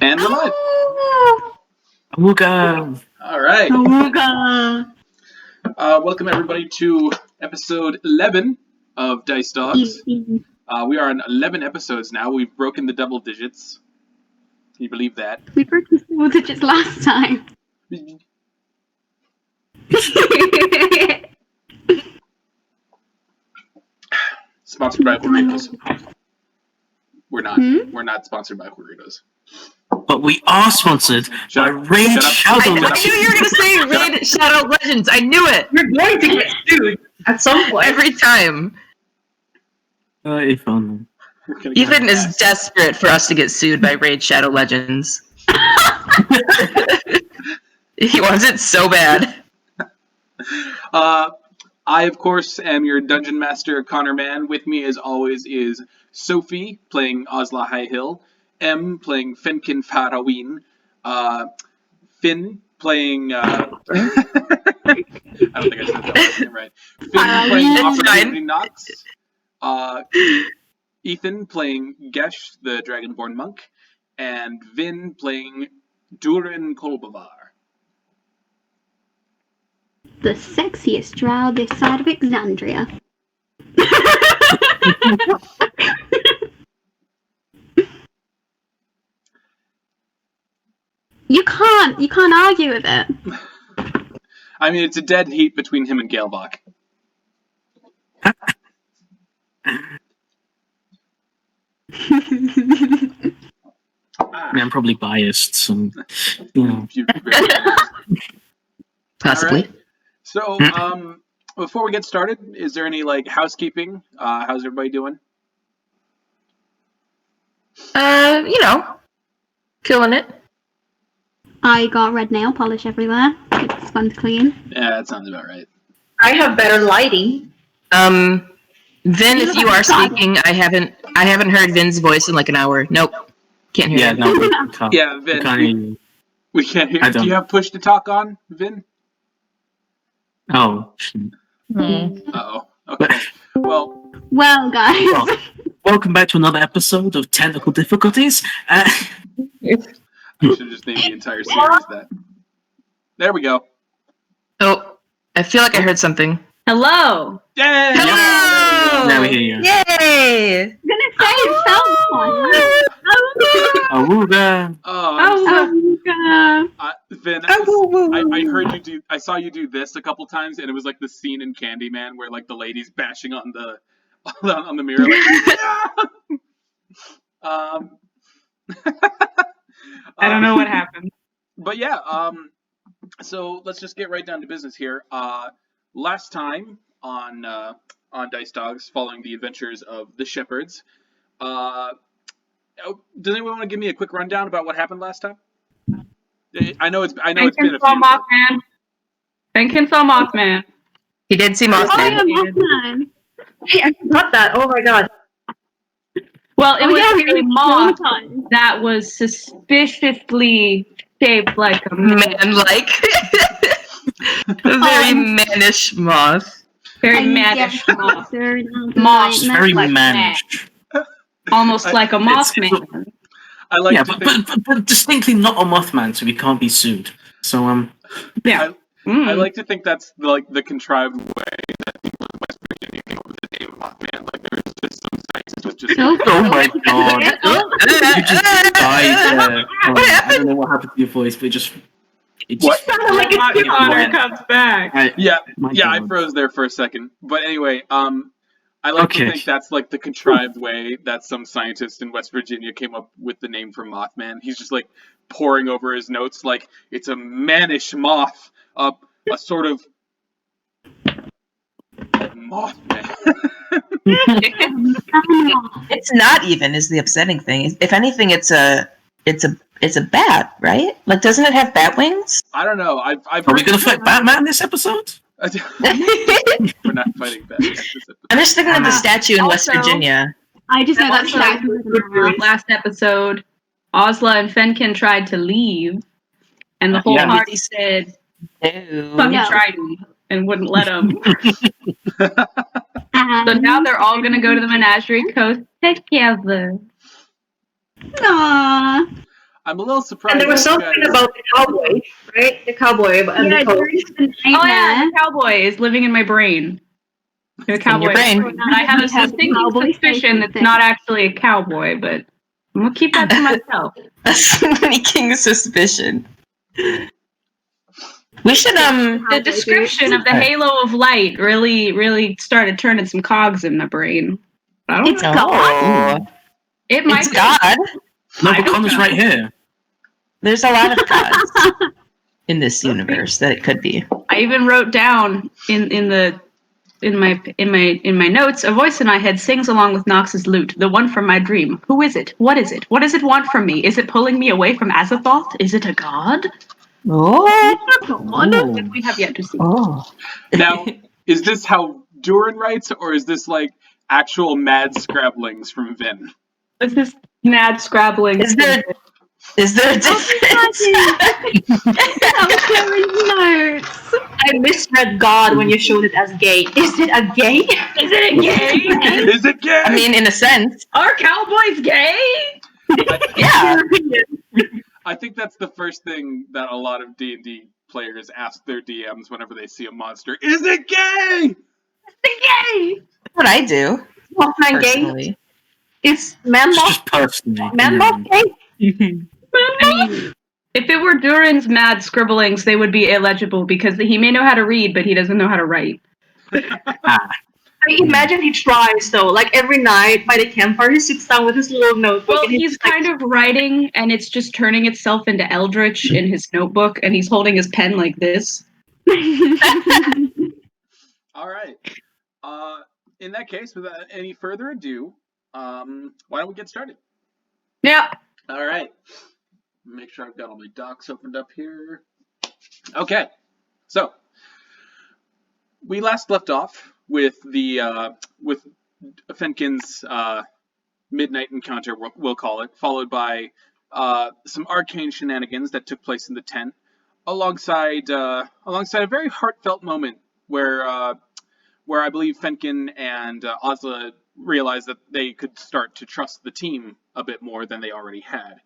And we're live. Awooga! Alright. Awooga! Welcome everybody to episode 11 of Dice Dogs. We are on 11 episodes now. We've broken the double digits. Can you believe that? We broke the double digits last time. Sponsored by Burritos. We're not. We're not sponsored by Burritos. But we are sponsored by Raid Shadow Legends. I knew you were going to say Raid Shadow Legends. I knew it. You're going to get sued at some point. Every time. If only. Ethan is desperate for us to get sued by Raid Shadow Legends. He wants it so bad. I, of course, am your Dungeon Master, Connor Mann. With me, as always, is Sophie, playing Ozla Highhill. M, playing Fenkin Farwarin. Finn, playing... I don't think I said that name right. Finn, playing Opportunity Knox. Ethan, playing Gesh, the Dragonborn monk. And Vinn, playing Dhuur'in Kolbavar. The sexiest drow this side of Exandria. You can't argue with it. I mean, it's a dead heat between him and Galebach. I'm probably biased, so, you know. Possibly. Right. So, before we get started, is there any, housekeeping? How's everybody doing? Killing it. I got red nail polish everywhere. It's fun to clean. Yeah, that sounds about right. I have better lighting. Vin, if you are speaking, I haven't heard Vin's voice in like an hour. Nope. Can't hear him. No, we can't. Yeah, Vin. We can't hear. Do you have push to talk on, Vin? Oh. Uh-oh. Okay. Well, guys. Welcome back to another episode of Technical Difficulties. I should just name the entire series that. There we go. Oh, I feel like I heard something. Hello. Yay! Hello! Now we hear you. Yay! I'm gonna say it sounds Awooga! Vin, I heard you do. I saw you do this a couple times, and it was like the scene in Candyman where the lady's bashing on the on the mirror. I don't know what happened. But yeah, so let's just get right down to business here. Last time on Dice Dogs, following the adventures of the Shepherds, does anyone want to give me a quick rundown about what happened last time? I know it's been a few. Mothman. Fenkin saw Mothman. He did see Mothman. Oh, yeah, Mothman. Hey, I forgot that. Oh my god. Well, it was a moth that was suspiciously shaped like a Man-like. A very mannish moth. Very mannish moth. Moth. Very mannish. Almost like a Mothman. I like Yeah, to but distinctly not a Mothman, so we can't be sued. So, Yeah. I like to think that's the contrived way that people in West Virginia came up with the name of Mothman. Like there was just some scientist was just. oh my god! You just died there. I don't know what happened to your voice, but it just Sounded like a Connor comes back. I God. froze there for a second. But anyway, I like to think that's the contrived way that some scientist in West Virginia came up with the name for Mothman. He's just poring over his notes it's a mannish moth, a sort of Mothman. It's not even is the upsetting thing. If anything, it's a bat, right? Doesn't it have bat wings? I don't know. Are we gonna fight Batman this episode? We're not fighting Batman this episode. I'm just thinking of the statue in West Virginia. I just know that's Last episode, Ozla and Fenkin tried to leave, and the whole party said, "Fucking tried and wouldn't let them." So now they're all gonna go to the Menagerie Coast together. Aww. I'm a little surprised. And there was something about the cowboy, right? The cowboy and the coat. Oh yeah, the cowboy is living in my brain. The cowboy. In your brain. And I have a distinct suspicion it's not actually a cowboy, but I'm gonna keep that to myself. A sneaking suspicion. We should The description of the halo of light really started turning some cogs in my brain. I don't know. God. It might It's God. No, but Connor's right here. There's a lot of gods in this universe that it could be. I even wrote down in my notes, a voice in my head sings along with Nox's lute, the one from my dream. Who is it? What is it? What does it want from me? Is it pulling me away from Azathoth? Is it a god? Oh. We have yet to see. Oh. Now, is this how Dhuur'in writes, or is this like actual mad scrabblings from Vinn? This is mad scrabbling. Is there a difference? Notes. I misread God when you showed it as gay. Is it a gay? Is it gay? Is it gay? I mean, in a sense. Are cowboys gay? Yeah. I think that's the first thing that a lot of D&D players ask their DMs whenever they see a monster. Is it gay? Gay. That's what I do. What's my gay? Personally. Is man It's moth just personally. man moth gay? I mean, if it were Dhuur'in's mad scribblings, they would be illegible because he may know how to read, but he doesn't know how to write. I imagine he tries though. Like every night by the campfire, he sits down with his little notebook. Well, and he's kind of writing, and it's just turning itself into Eldritch in his notebook, and he's holding his pen like this. All right. In that case, without any further ado, why don't we get started? Yeah. All right. Make sure I've got all my docs opened up here. Okay. So we last left off with the with Fenkin's midnight encounter, we'll call it, followed by some arcane shenanigans that took place in the tent, alongside a very heartfelt moment where I believe Fenkin and Ozla realized that they could start to trust the team a bit more than they already had.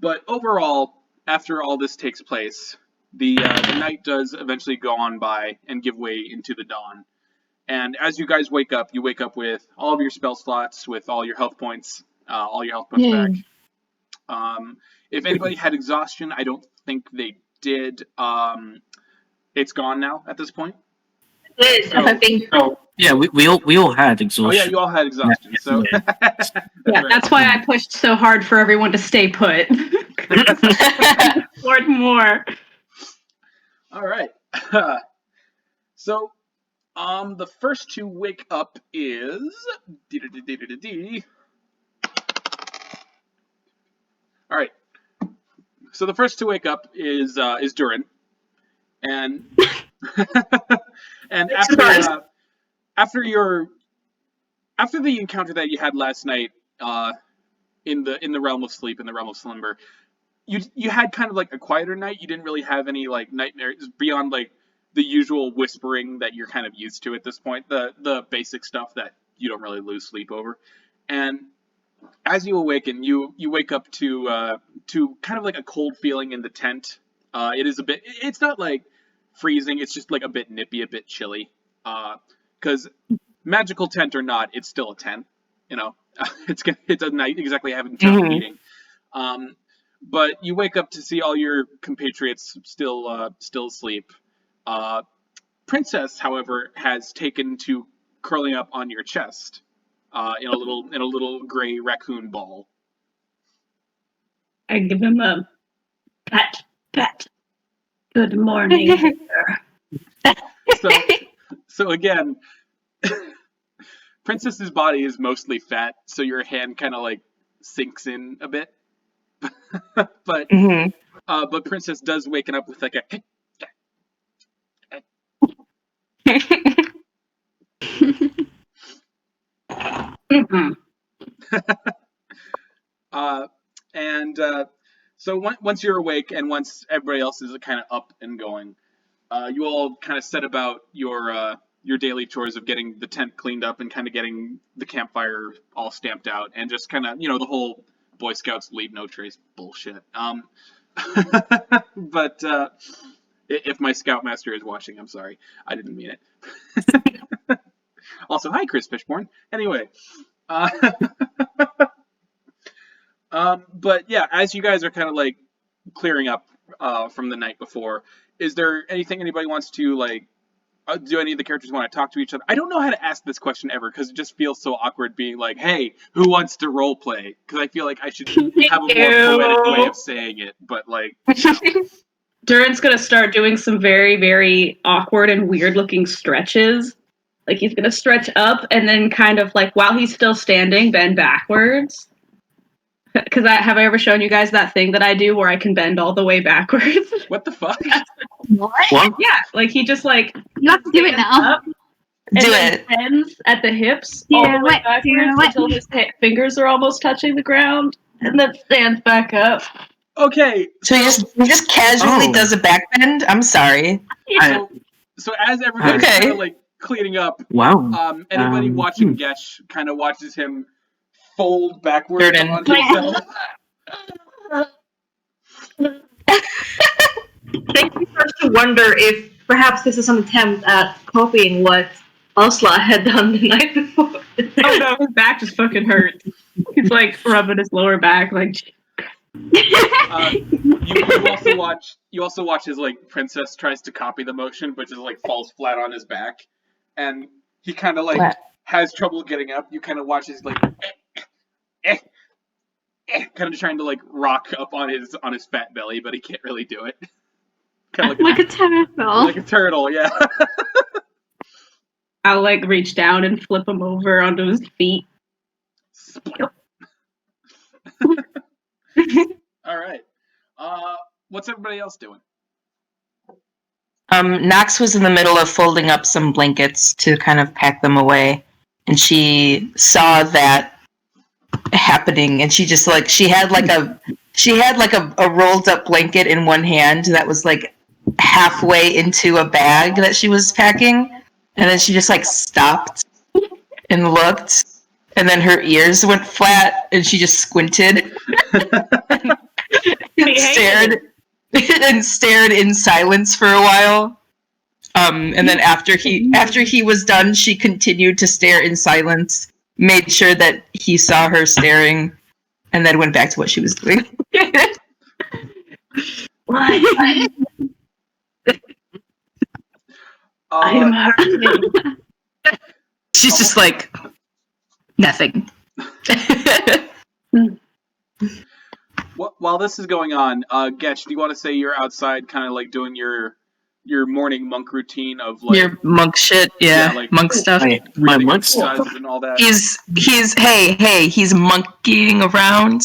But overall, after all this takes place, the night does eventually go on by and give way into the dawn. And as you guys wake up with all of your spell slots, with all your health points back. If anybody had exhaustion, I don't think they did. It's gone now at this point. I think so. Yeah, we all had exhaustion. Oh yeah, you all had exhaustion. So Yeah, that's why I pushed so hard for everyone to stay put. Afford more. All right. So, the first to wake up is All right. So the first to wake up is Dhuur'in, and and after the encounter that you had last night, in the realm of sleep, in the realm of slumber, you had kind of like a quieter night. You didn't really have any like nightmares beyond like the usual whispering that you're kind of used to at this point, the basic stuff that you don't really lose sleep over. And as you awaken, you wake up to kind of like a cold feeling in the tent. It's not like freezing, it's just like a bit nippy, a bit chilly. Because magical tent or not, it's still a tent. You know, it doesn't exactly have internal heating. But you wake up to see all your compatriots still asleep. Princess, however, has taken to curling up on your chest in a little gray raccoon ball. I give him a pat. Good morning. So again, Princess's body is mostly fat, so your hand kind of like sinks in a bit. but Princess does waken up with like a so once you're awake and once everybody else is kind of up and going, you all kind of set about your daily chores of getting the tent cleaned up and kind of getting the campfire all stamped out and just kind of, the whole Boy Scouts leave no trace bullshit. But if my Scoutmaster is watching, I'm sorry. I didn't mean it. Also, hi, Chris Fishborn. Anyway. But yeah, as you guys are kind of like clearing up from the night before, is there anything anybody wants to like? Do any of the characters want to talk to each other? I don't know how to ask this question ever because it just feels so awkward being like, "Hey, who wants to role play?" Because I feel like I should have a more poetic way of saying it, but like. Dhuur'in's gonna start doing some very, very awkward and weird-looking stretches. Like he's gonna stretch up and then kind of like while he's still standing, bend backwards. Because have I ever shown you guys that thing that I do where I can bend all the way backwards? What the fuck? What? Yeah, like he just like You have to do it now. up and Do then it. bends at the hips Do all the it, way do backwards it. until his fingers are almost touching the ground, and then stands back up. Okay. So he just casually does a back bend? I'm sorry. So as everybody's Okay. kind of like cleaning up, Wow. anybody watching Gesh kind of watches him fold backwards Dhuur'in. on himself. Thank you first to wonder if perhaps this is an attempt at copying what Ozla had done the night before. Oh no, his back just fucking hurts. He's like rubbing his lower back, like. You also watch his like princess tries to copy the motion, but just like falls flat on his back, and he kind of like Flat. has trouble getting up. You kind of watch his like kind of trying to like rock up on his fat belly, but he can't really do it. Kind of Like a turtle. like a turtle, yeah. I'll like reach down and flip him over onto his feet. All right. What's everybody else doing? Nox was in the middle of folding up some blankets to kind of pack them away, and she saw that happening, and she just like she had like a rolled up blanket in one hand that was like halfway into a bag that she was packing, and then she just like stopped and looked, and then her ears went flat, and she just squinted and stared in silence for a while. And then after he was done, she continued to stare in silence, made sure that he saw her staring, and then went back to what she was doing. I am hurting. She's just like nothing. While this is going on, Gesh, do you want to say you're outside, kind of like doing your morning monk routine of like Your monk shit, yeah, like monk stuff. My monk stuff. exercises and all that? He's monkeying around.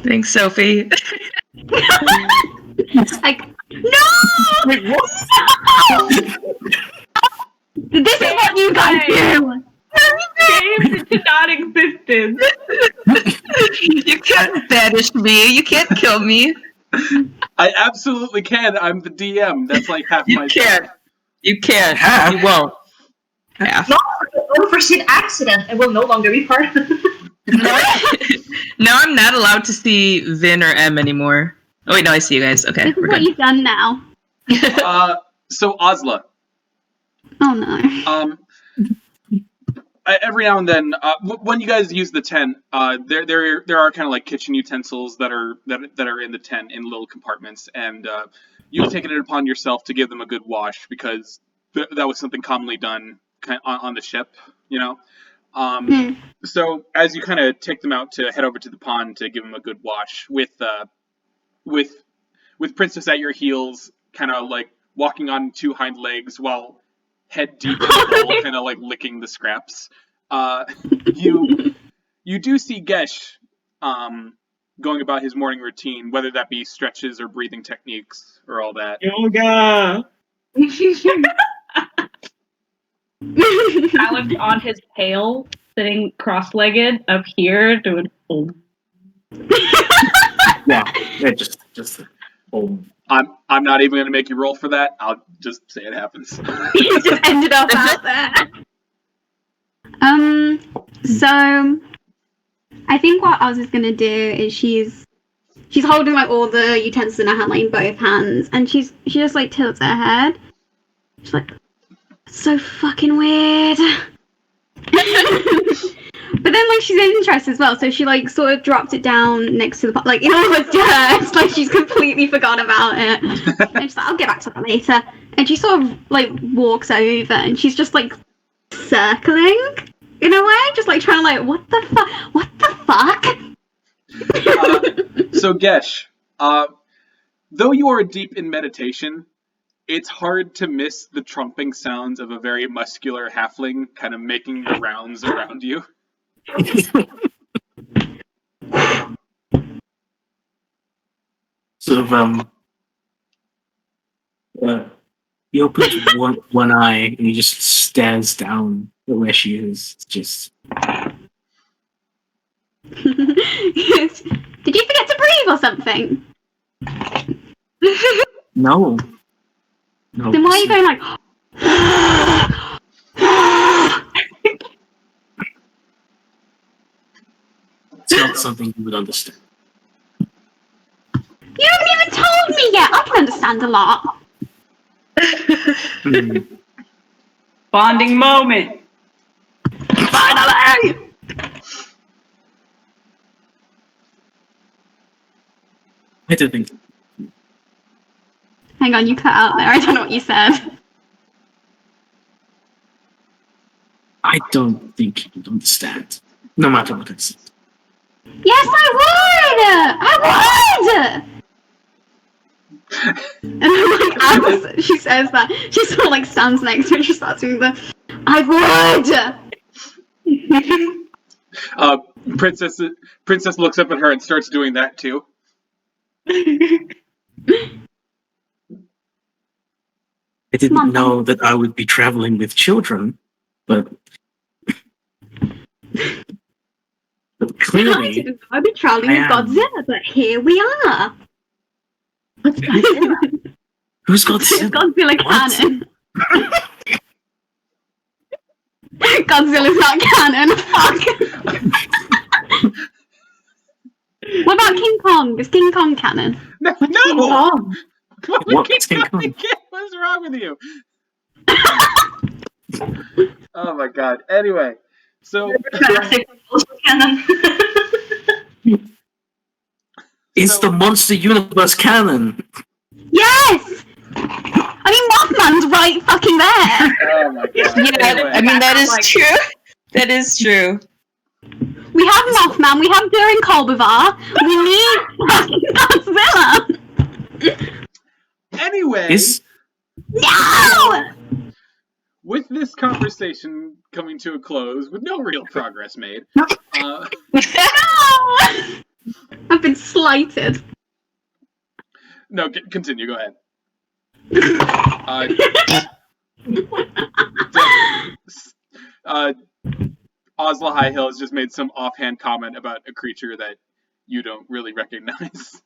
Thanks, Sophie. Like, no! Wait, what? This is what you guys do! Games did not existence. You can't banish me. You can't kill me. I absolutely can. I'm the DM. That's like half my You can't. You can't. Half? You won't. Half. Not an unforeseen accident. It will no longer be part of it. Now I'm not allowed to see Vinn or M anymore. Oh wait, no, I see you guys. Okay, This is we're what good. you've done now. So Ozla, Oh no. every now and then, when you guys use the tent, there are kind of like kitchen utensils that are in the tent in little compartments, and you've taken it upon yourself to give them a good wash because that was something commonly done on the ship, you know. So as you kind of take them out to head over to the pond to give them a good wash, with Princess at your heels, kind of like walking on two hind legs while head deep in the bowl, kind of like licking the scraps. You do see Gesh going about his morning routine, whether that be stretches or breathing techniques or all that. Yoga. Alan's on his tail, sitting cross-legged up here, doing. Yeah, just. I'm not even going to make you roll for that. I'll just say it happens. You just ended up out there. So, I think what Oz is gonna do is she's holding like all the utensils in her hand, like in both hands, and she just like tilts her head. She's like, so fucking weird. But then like she's interested as well, so she like sort of dropped it down next to the pot, like in all the dirt. It's like she's completely forgot about it. And she's like, I'll get back to that later. And she sort of like walks over, and she's just like circling in a way, just like trying to like, what the fuck? So Gesh, though you are deep in meditation, it's hard to miss the trumping sounds of a very muscular halfling kind of making the rounds around you. Sort of, he opens one eye and he just stares down at where she is. It's just... Did you forget to breathe or something? No. No. Then why are you going like... It's not something you would understand. You haven't even told me yet! I can understand a lot. Bonding moment. Finally! I don't think... Hang on, you cut out there. I don't know what you said. I don't think you would understand. No matter what I say. Yes, I would! And then, like, as she says that, she sort of, like, stands next to her and she starts doing the, I would! Princess looks up at her and starts doing that too. I didn't know that I would be traveling with children, but clearly... I'd be traveling with Godzilla, but here we are! Who's Godzilla? Godzilla canon. Godzilla's not canon, fuck! What about King Kong? Is King Kong canon? No! King Kong? What's wrong with you? Oh my god. Anyway, so... It's the Monster Universe canon! Yes! I mean, Mothman's right fucking there! Oh my god. Yeah, Anyway. I mean, that is true. That is true. We have Mothman, we have Dhuur'in Kolbavar, we need fucking Godzilla! Anyway, No! with this conversation coming to a close with no real progress made, No! I've been slighted. no, continue, go ahead. Ozla Highhill has just made some offhand comment about a creature that you don't really recognize.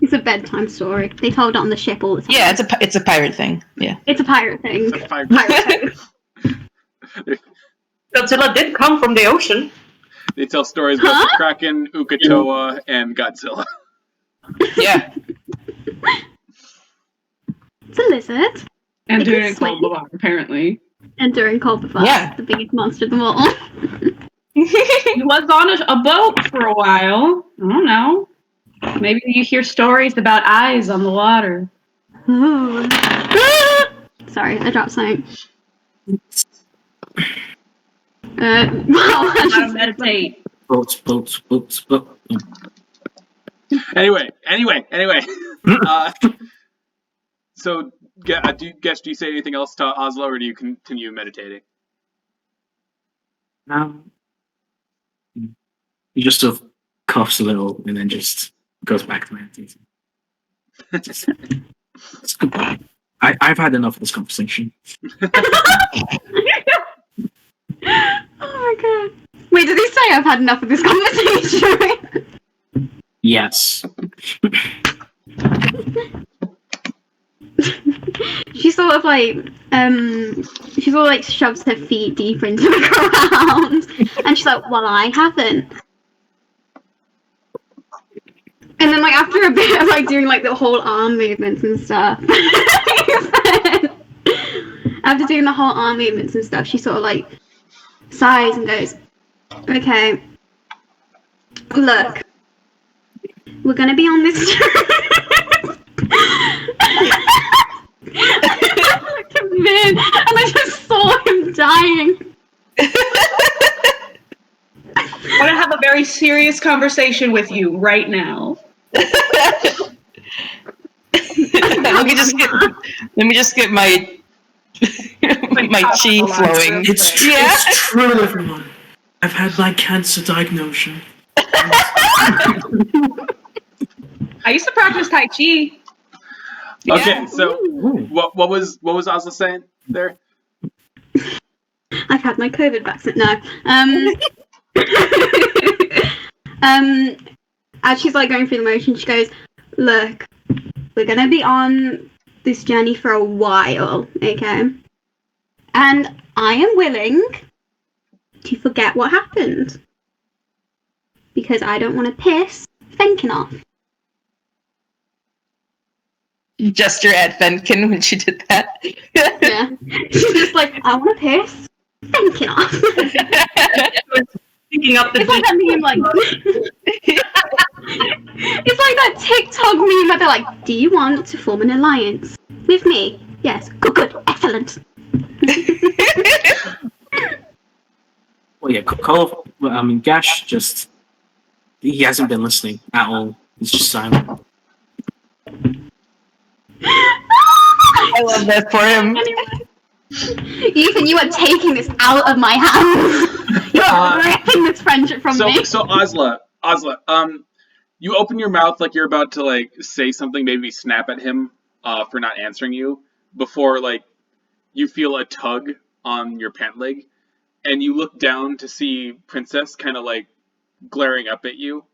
It's a bedtime story. They told it on the ship all the time. Yeah, it's a pirate thing. Yeah. It's a pirate thing. It's a pirate thing. Godzilla did come from the ocean. They tell stories about the Kraken, Ukatoa, and Godzilla. Yeah. It's a lizard. And It can Dhuur'in swim. Kolbavar, apparently. And Dhuur'in Kolbavar, Yeah. the biggest monster of them all. He was on a boat for a while. I don't know. Maybe you hear stories about eyes on the water. Ooh. Sorry, I dropped something. Wow, How to meditate. Boats. Anyway. So, do you say anything else to Ozla, or do you continue meditating? He just sort of coughs a little and then just goes back to meditating. It's goodbye. I've had enough of this conversation. Oh my god. Wait, did he say I've had enough of this conversation? Yes. she sort of like shoves her feet deeper into the ground, and she's like, "Well, I haven't." And then like after a bit of like doing like the whole arm movements and stuff, after doing the whole arm movements and stuff, she sort of like sighs and goes, "Okay, look, we're gonna be on this." I looked at Vinn and I just saw him dying. I want to have a very serious conversation with you right now. let me just get my my chi flowing. It's true, everyone. I've had my cancer diagnosis. I used to practice Tai Chi. Okay, so what was Ozla saying there? I've had my COVID vaccine. No. As she's like going through the motion, she goes, "Look, we're gonna be on this journey for a while, okay? And I am willing to forget what happened because I don't want to piss Fenkin off." You gesture at Fenkin when she did that. Yeah. She's just like, "I want to piss Fenkin off." Picking up the It's like that meme, like it's like that TikTok meme where they're like, "Do you want to form an alliance with me?" "Yes." Good, excellent. Well, yeah, Gesh just he hasn't been listening at all. He's just silent. I love that for him. Anyway. Ethan, you are taking this out of my hands. You're ripping this friendship from me. So Ozla, you open your mouth like you're about to like say something, maybe snap at him for not answering you, before like you feel a tug on your pant leg, and you look down to see Princess kind of like glaring up at you,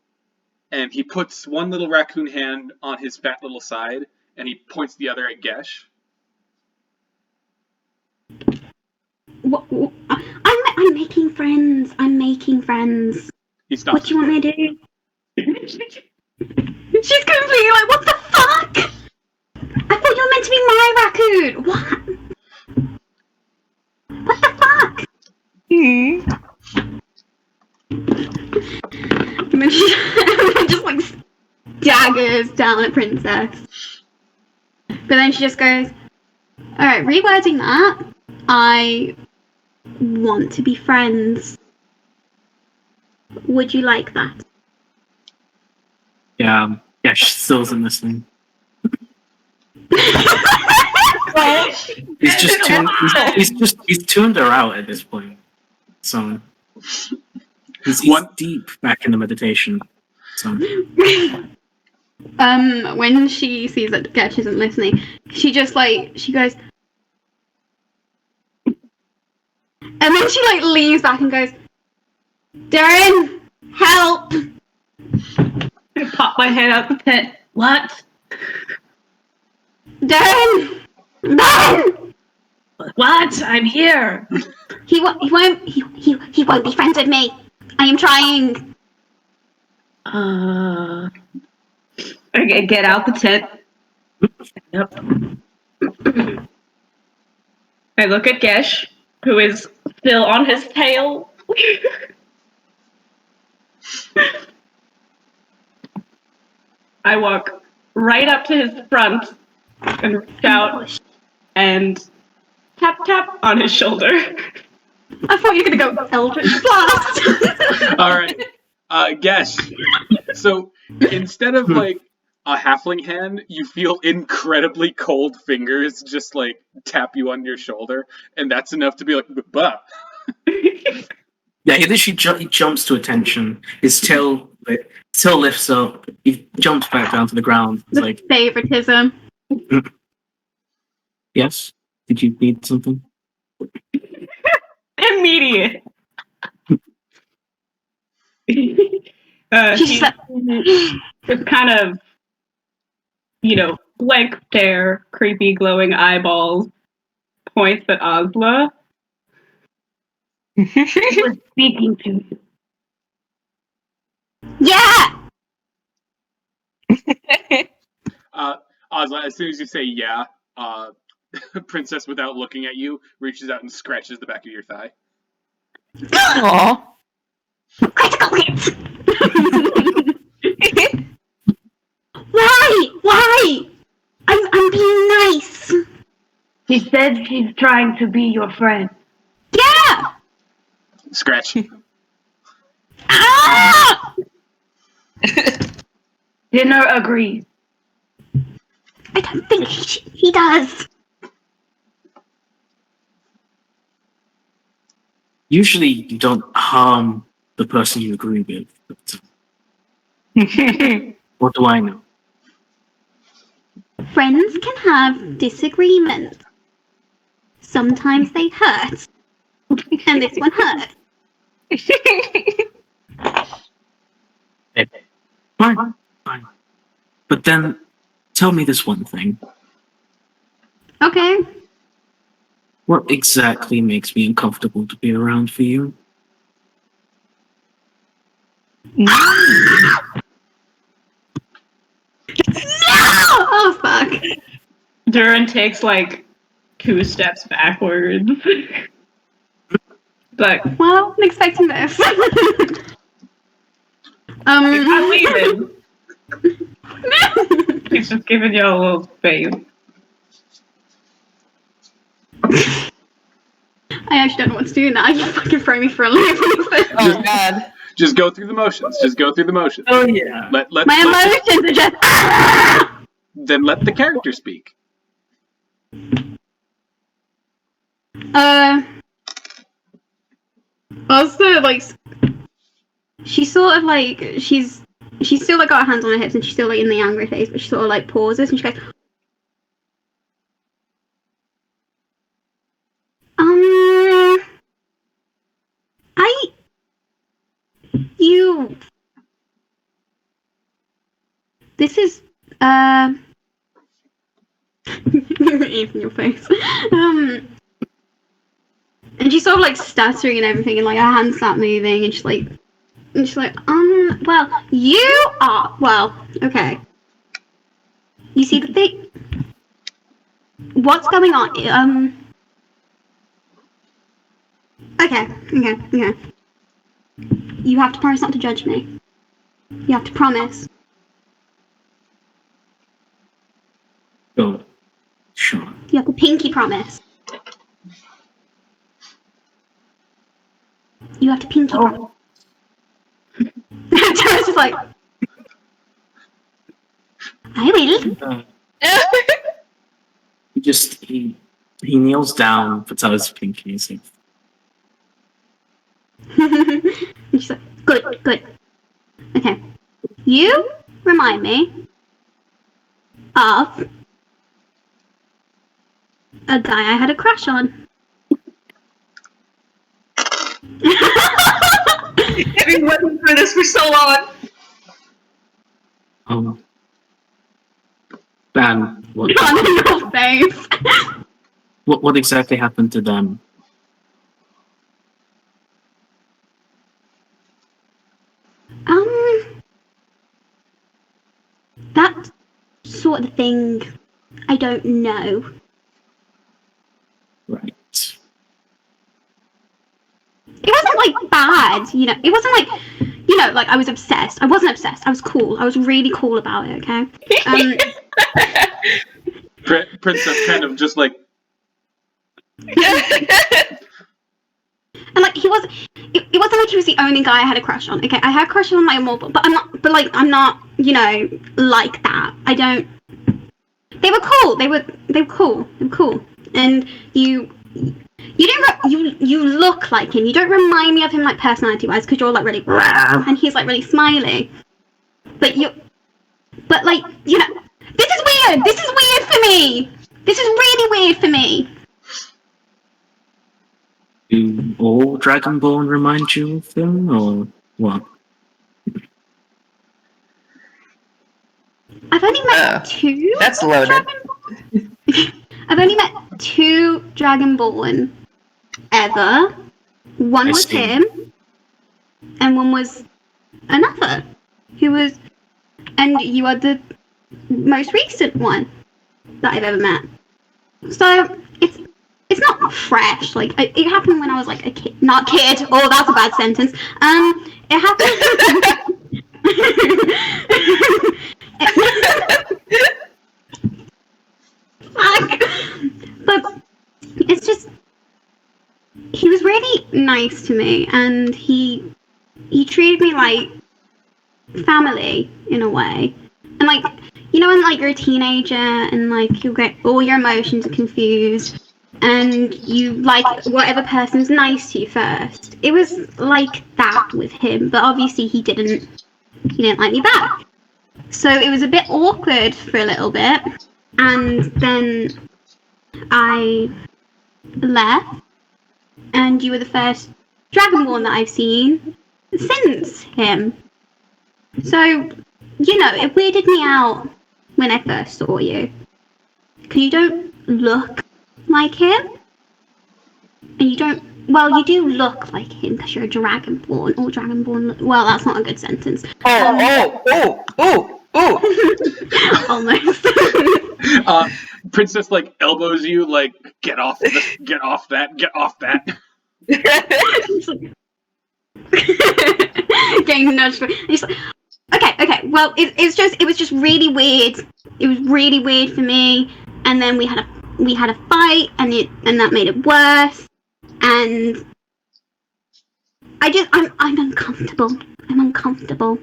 and he puts one little raccoon hand on his fat little side, and he points the other at Gesh. I'm making friends. I'm making friends. He stops. What do you want me to do? She's completely like, "What the fuck? I thought you were meant to be my raccoon. What? What the fuck?" And then she just like daggers down at Princess. But then she just goes, "Alright, rewording that. I want to be friends. Would you like that?" Yeah, Gesh still isn't listening. He's tuned her out at this point. So he's deep back in the meditation. So when she sees that Gesh isn't listening, she goes, and then she like leans back and goes, "Dhuur'in, help!" I pop my head out the pit. What? "Dhuur'in, no!" What? I'm here. He won't be friends with me. I am trying. Okay, get out the tent. Yep. I look at Gesh, who is still on his tail. I walk right up to his front and reach out and tap tap on his shoulder. I thought you were gonna go Eldritch Blast. Alright. Gesh. So instead of like a halfling hand, you feel incredibly cold fingers just like tap you on your shoulder, and that's enough to be like, "Bah." yeah, he literally he jumps to attention. His tail lifts up. He jumps back down to the ground. He's like, favoritism. "Yes? Did you need something?" Immediate. He's just kind of, blank stare, creepy glowing eyeballs, points at Ozla. He was speaking to you. Yeah! Ozla, as soon as you say yeah, Princess, without looking at you, reaches out and scratches the back of your thigh. Aww. Critical hit! Why? I'm being nice. She said she's trying to be your friend. Yeah! Scratch. Ah! Dinner agreed. I don't think he does. Usually, you don't harm the person you agree with. But, what do I know? Friends can have disagreements. Sometimes they hurt. And this one hurt. Fine. But then, tell me this one thing. Okay. What exactly makes me uncomfortable to be around for you? No! Oh, fuck. Dhuur'in takes like 2 steps backwards. But Well, I'm expecting this. I'm leaving. He's just giving you a little space. I actually don't know what to do now. You fucking throw me for a loop. Oh god. Just go through the motions. Oh yeah. My emotions are just. Then let the character speak. Also, like, she's sort of like she's still like got her hands on her hips and she's still like in the angry phase, but she sort of like pauses and she goes, this is in your face. And she's sort of like stuttering and everything, and like her hands start moving, and she's like, well, you are, well, okay. You see the thing? What's going on? Okay. You have to promise not to judge me. You have to promise. Oh, sure. You have to pinky promise. You have to pinky promise. Tara's just like, I will. He kneels down, puts out his pinky, and says, And she's like, good. Okay. You remind me of a guy I had a crush on. I've been waiting for this for so long. "Dan, Gone in your face. what exactly happened to them?" That sort of thing, I don't know. Right. It wasn't like bad, you know. It wasn't like, you know, like I was obsessed. I wasn't obsessed. I was cool. I was really cool about it. Okay. Princess kind of just like. And like he wasn't. It wasn't like he was the only guy I had a crush on. Okay, I had a crush on like more, but I'm not. But like I'm not. You know, like that. I don't. They were cool. They were cool. They were cool. And you look like him. You don't remind me of him like personality-wise because you're like really and he's like really smiley. But like, you know, this is weird. This is weird for me. This is really weird for me. Do all Dragonborn remind you of them, or what? I I've only met two. That's loaded. I've only met two Dragonborn ever. One I was see. him, and one was another. Who was, and you are the most recent one that I've ever met. So it's not fresh. Like it happened when I was like a kid, not kid. Oh, that's a bad sentence. It happened. But it's just he was really nice to me, and he treated me like family in a way. And like, you know, when like you're a teenager and like you get all your emotions are confused and you like whatever person's nice to you first. It was like that with him, but obviously he didn't like me back. So it was a bit awkward for a little bit, and then I left, and you were the first Dragonborn that I've seen since him. So, you know, it weirded me out when I first saw you. Because you don't look like him. And you don't... Well, you do look like him because you're a Dragonborn. All Dragonborn... Well, that's not a good sentence. Almost. Princess like elbows you like get off this, get off that. Getting nudged. He's like, okay. Well, it was just really weird. It was really weird for me. And then we had a fight, and that made it worse. And I'm uncomfortable. I'm uncomfortable.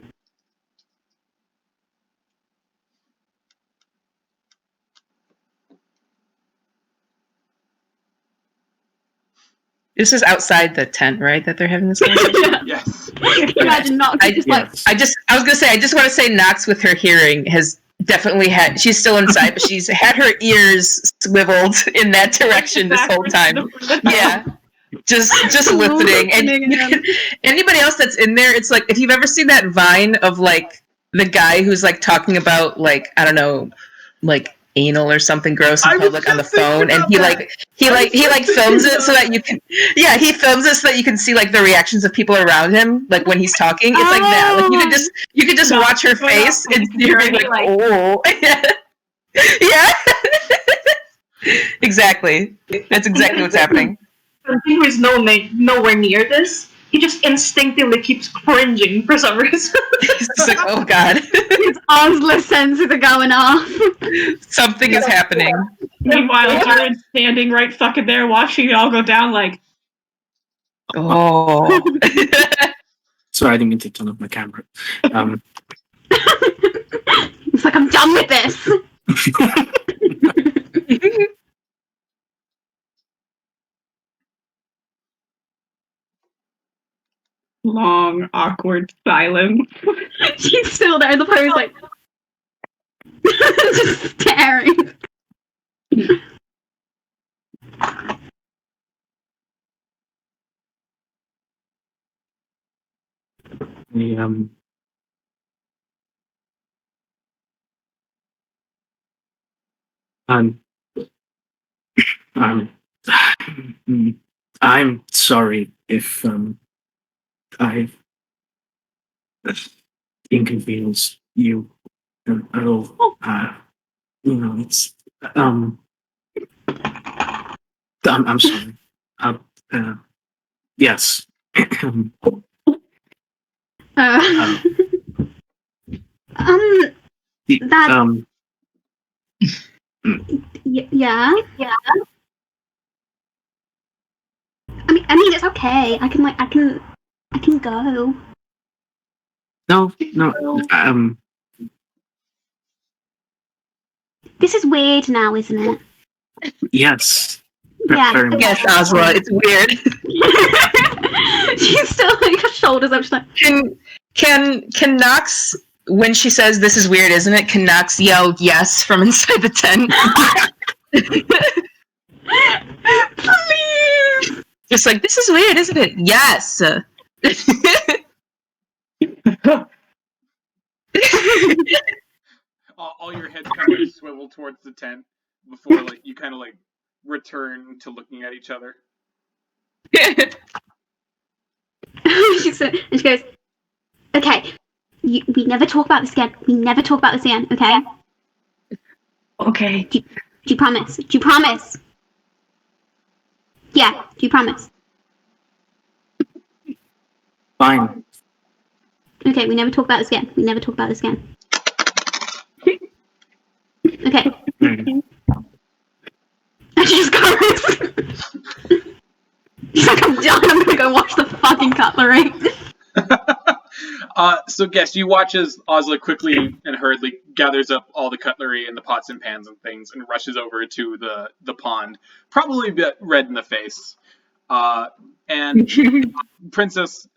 This is outside the tent, right? That they're having this conversation. Yes. Imagine not just like. I was gonna say, I just want to say, Nox with her hearing has definitely had. She's still inside, but she's had her ears swiveled in that direction this whole time. Yeah, just listening. And anybody else that's in there, it's like if you've ever seen that Vine of like the guy who's like talking about like I don't know, like anal or something gross in public on the phone, and he films it so that you can he films it so that you can see like the reactions of people around him like when he's talking. It's like that. Like you could just watch her face and you're like oh yeah. Exactly. That's exactly what's happening. He was nowhere near this. He just instinctively keeps cringing for some reason. He's just like, oh god. His Ozla senses are going off. Something is happening. Meanwhile, Dhuur'in's standing right fucking there watching it all go down like... Oh. Sorry, I didn't mean to turn off my camera. It's like, I'm done with this. Long, awkward silence. She's still there in the pose, like... just staring. I'm sorry if I've inconvenienced you at all. You know, it's I'm sorry. Yes. Yeah. I mean, it's okay. I can go. No. This is weird now, isn't it? Yes. Yeah. Very much. Yes, Ozla, it's weird. She's still like her shoulders up. She's like, Can Nox, when she says this is weird, isn't it? Can Nox yell yes from inside the tent? please. Just like this is weird, isn't it? Yes. all your heads kind of like swivel towards the tent before like you kind of like return to looking at each other. she goes, okay, we never talk about this again. We never talk about this again, okay? Okay. Do you promise? Do you promise? Yeah, do you promise? Fine. Okay, we never talk about this again. We never talk about this again. Okay. Mm. And she just goes. She's like, I'm done. I'm gonna go wash the fucking cutlery. So Gesh, you watch as Ozla quickly and hurriedly gathers up all the cutlery and the pots and pans and things and rushes over to the pond, probably a bit red in the face. And Princess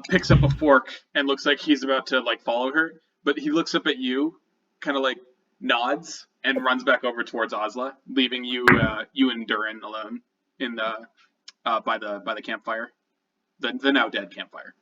picks up a fork and looks like he's about to like follow her, but he looks up at you, kind of like nods and runs back over towards Ozla, leaving you and Dhuur'in alone in the by the campfire, the now dead campfire.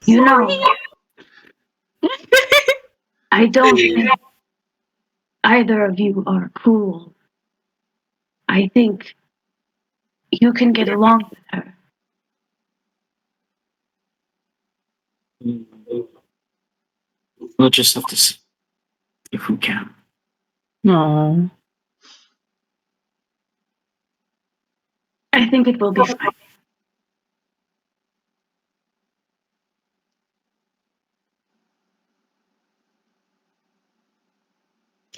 You know, I don't think either of you are cool. I think you can get along with her. We'll just have to see if we can. No. I think it will be fine.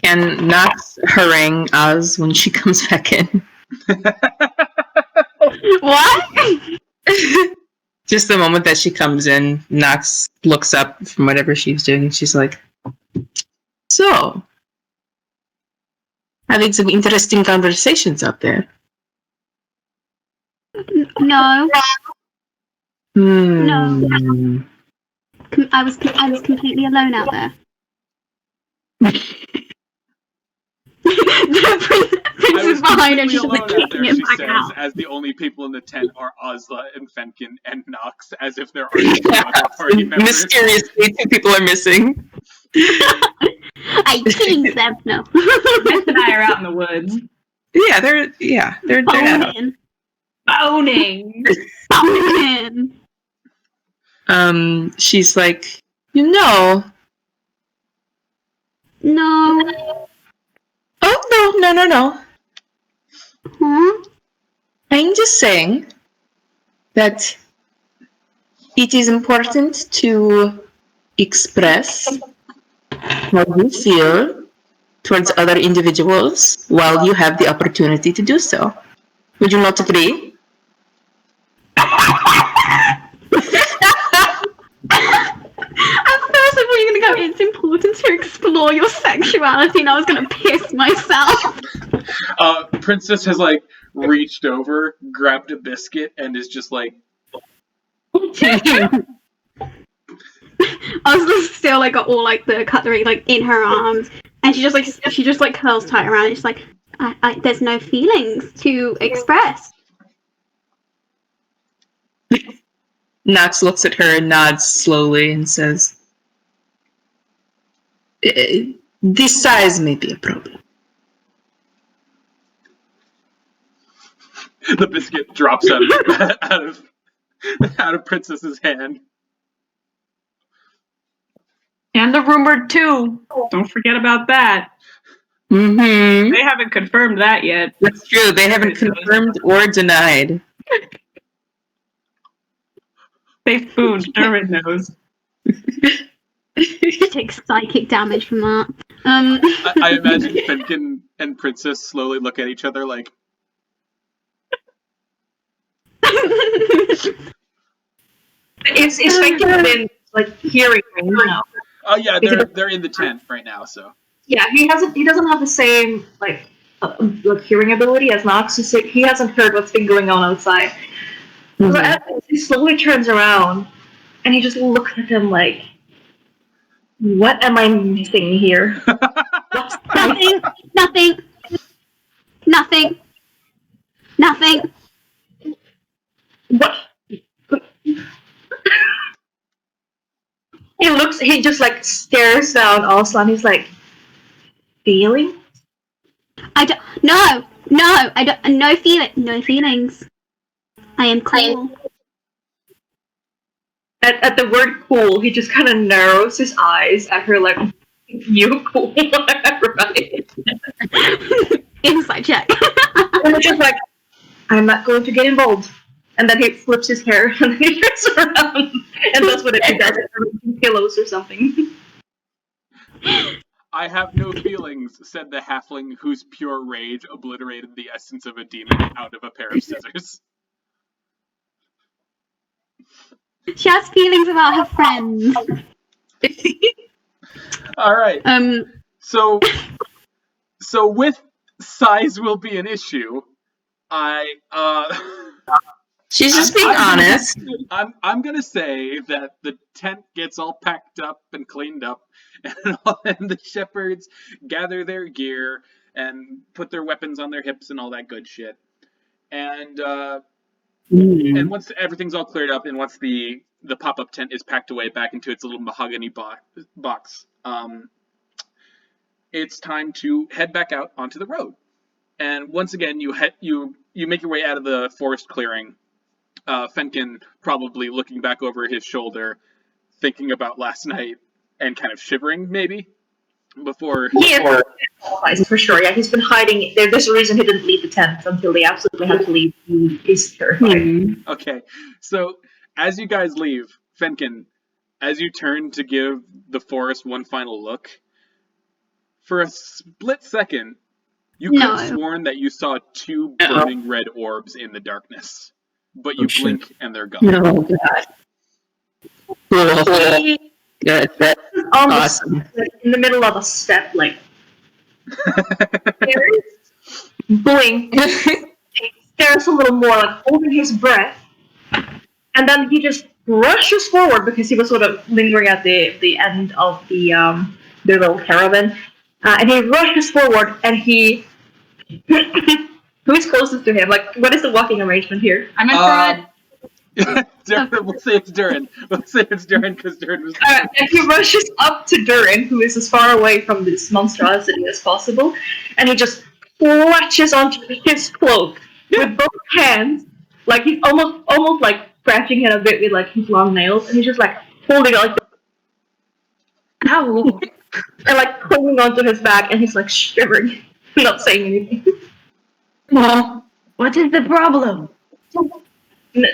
Can Nox harangue Oz when she comes back in? What? Just the moment that she comes in, Nox looks up from whatever she's doing and she's like, so, having some interesting conversations up there. No. No. I was completely alone out there. The princess behind her, she's just like kicking it back out. As the only people in the tent are Ozla and Fenkin and Nox, as if there are no other party members. Mysteriously, two people are missing. I teased them. No. Beth and I are out in the woods. Yeah, they're out. Boning. Boning. Boning. She's like, you know. No. Oh, no. Huh? I'm just saying that it is important to express how you feel towards other individuals while you have the opportunity to do so. Would you not agree? At first, I thought you were gonna go, it's important to explore your sexuality, and I was gonna piss myself. Princess has like reached over, grabbed a biscuit, and is just like. I was just still like got all like the cutlery like in her arms, and she just like curls tight around. It's like, I there's no feelings to express. Nox looks at her and nods slowly and says, this size may be a problem. The biscuit drops out of Princess's hand. And the rumored too. Don't forget about that. Mm-hmm. They haven't confirmed that yet. That's true. They haven't confirmed or denied. They spooned. Dhuur'in knows. She takes psychic damage from that. I imagine Fenkin and Princess slowly look at each other like. Is Fenkin been like hearing right now? Oh yeah, they're in the tent right now. So yeah, he doesn't have the same like hearing ability as Nox, so he hasn't heard what's been going on outside. So as he slowly turns around, and he just looks at him like, what am I missing here? What's Nothing. Nothing. Nothing. Nothing. What? He just like stares down Ozla, and he's like, feeling? I don't. No. I don't. No feelings. I am cool. At the word cool, he just kind of narrows his eyes at her like, you cool, right? Inside check. And it's just like, I'm not going to get involved. And then he flips his hair and then he turns around and that's what it does. Pillows or something. I have no feelings, said the halfling whose pure rage obliterated the essence of a demon out of a pair of scissors. She has feelings about her friends. Alright. So with size will be an issue, She's just being honest. I'm gonna say that the tent gets all packed up and cleaned up, and the shepherds gather their gear and put their weapons on their hips and all that good shit. And once everything's all cleared up, and once the pop-up tent is packed away back into its little mahogany box, it's time to head back out onto the road. And once again, you make your way out of the forest clearing. Fenkin probably looking back over his shoulder, thinking about last night, and kind of shivering, maybe, before... Yeah, for sure. Yeah, he's been hiding. There's a reason he didn't leave the tent until they absolutely had to leave. He's terrified. Okay, so as you guys leave, Fenkin, as you turn to give the forest one final look, for a split second, you could have sworn that you saw two burning red orbs in the darkness. But you blink and they're gone. Oh, God. Good. That's awesome. In the middle of a step, like... blink. Stares a little more, like holding his breath. And then he just rushes forward because he was sort of lingering at the end of the little caravan. And he rushes forward and he... Who's closest to him? Like, what is the walking arrangement here? I'm in front. We'll say it's Dhuur'in. We'll say it's Dhuur'in because Dhuur'in was... And he rushes up to Dhuur'in, who is as far away from this monstrosity as possible, and he just clutches onto his cloak with both hands, like he's almost like scratching him a bit with like his long nails, and he's just like holding on, like, ow, and like clinging onto his back, and he's like shivering, not saying anything. What is the problem? No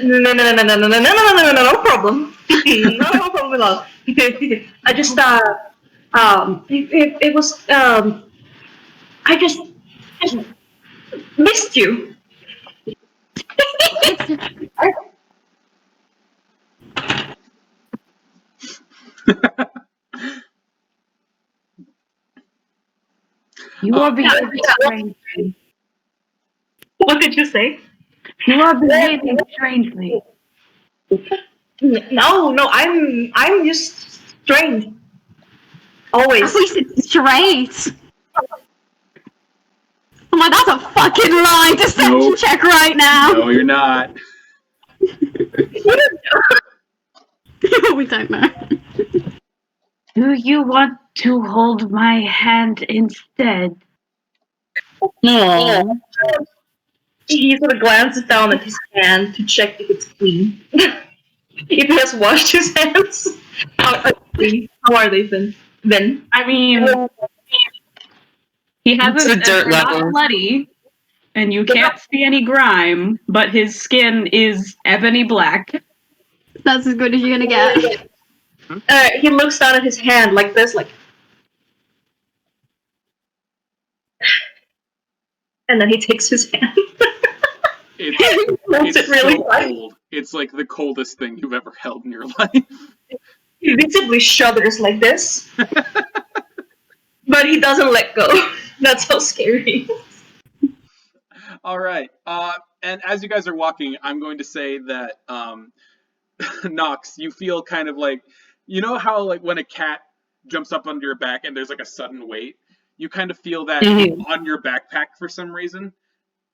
problem. No problem at all. I just it was I just missed you. You are behaving strangely. What did you say? You are behaving strangely. No, I'm just strange. Always. At least it's straight. Oh my, that's a fucking lie. Deception check right now. No, you're not. We don't know. Do you want to hold my hand instead? No. He sort of glances down at his hand to check if it's clean. If he has washed his hands. How are they, Vinn? I mean, he has It's a dirt not level. bloody, and you can't see any grime, but his skin is ebony black. That's as good as you're gonna get. He looks down at his hand like this, like... And then he takes his hand. It's really so tight. cold. It's like the coldest thing you've ever held in your life. He visibly shudders like this. But he doesn't let go. That's how scary he is. All right. And as you guys are walking, I'm going to say that Nox, you feel kind of like, you know how like when a cat jumps up under your back and there's like a sudden weight, you kind of feel that on your backpack for some reason,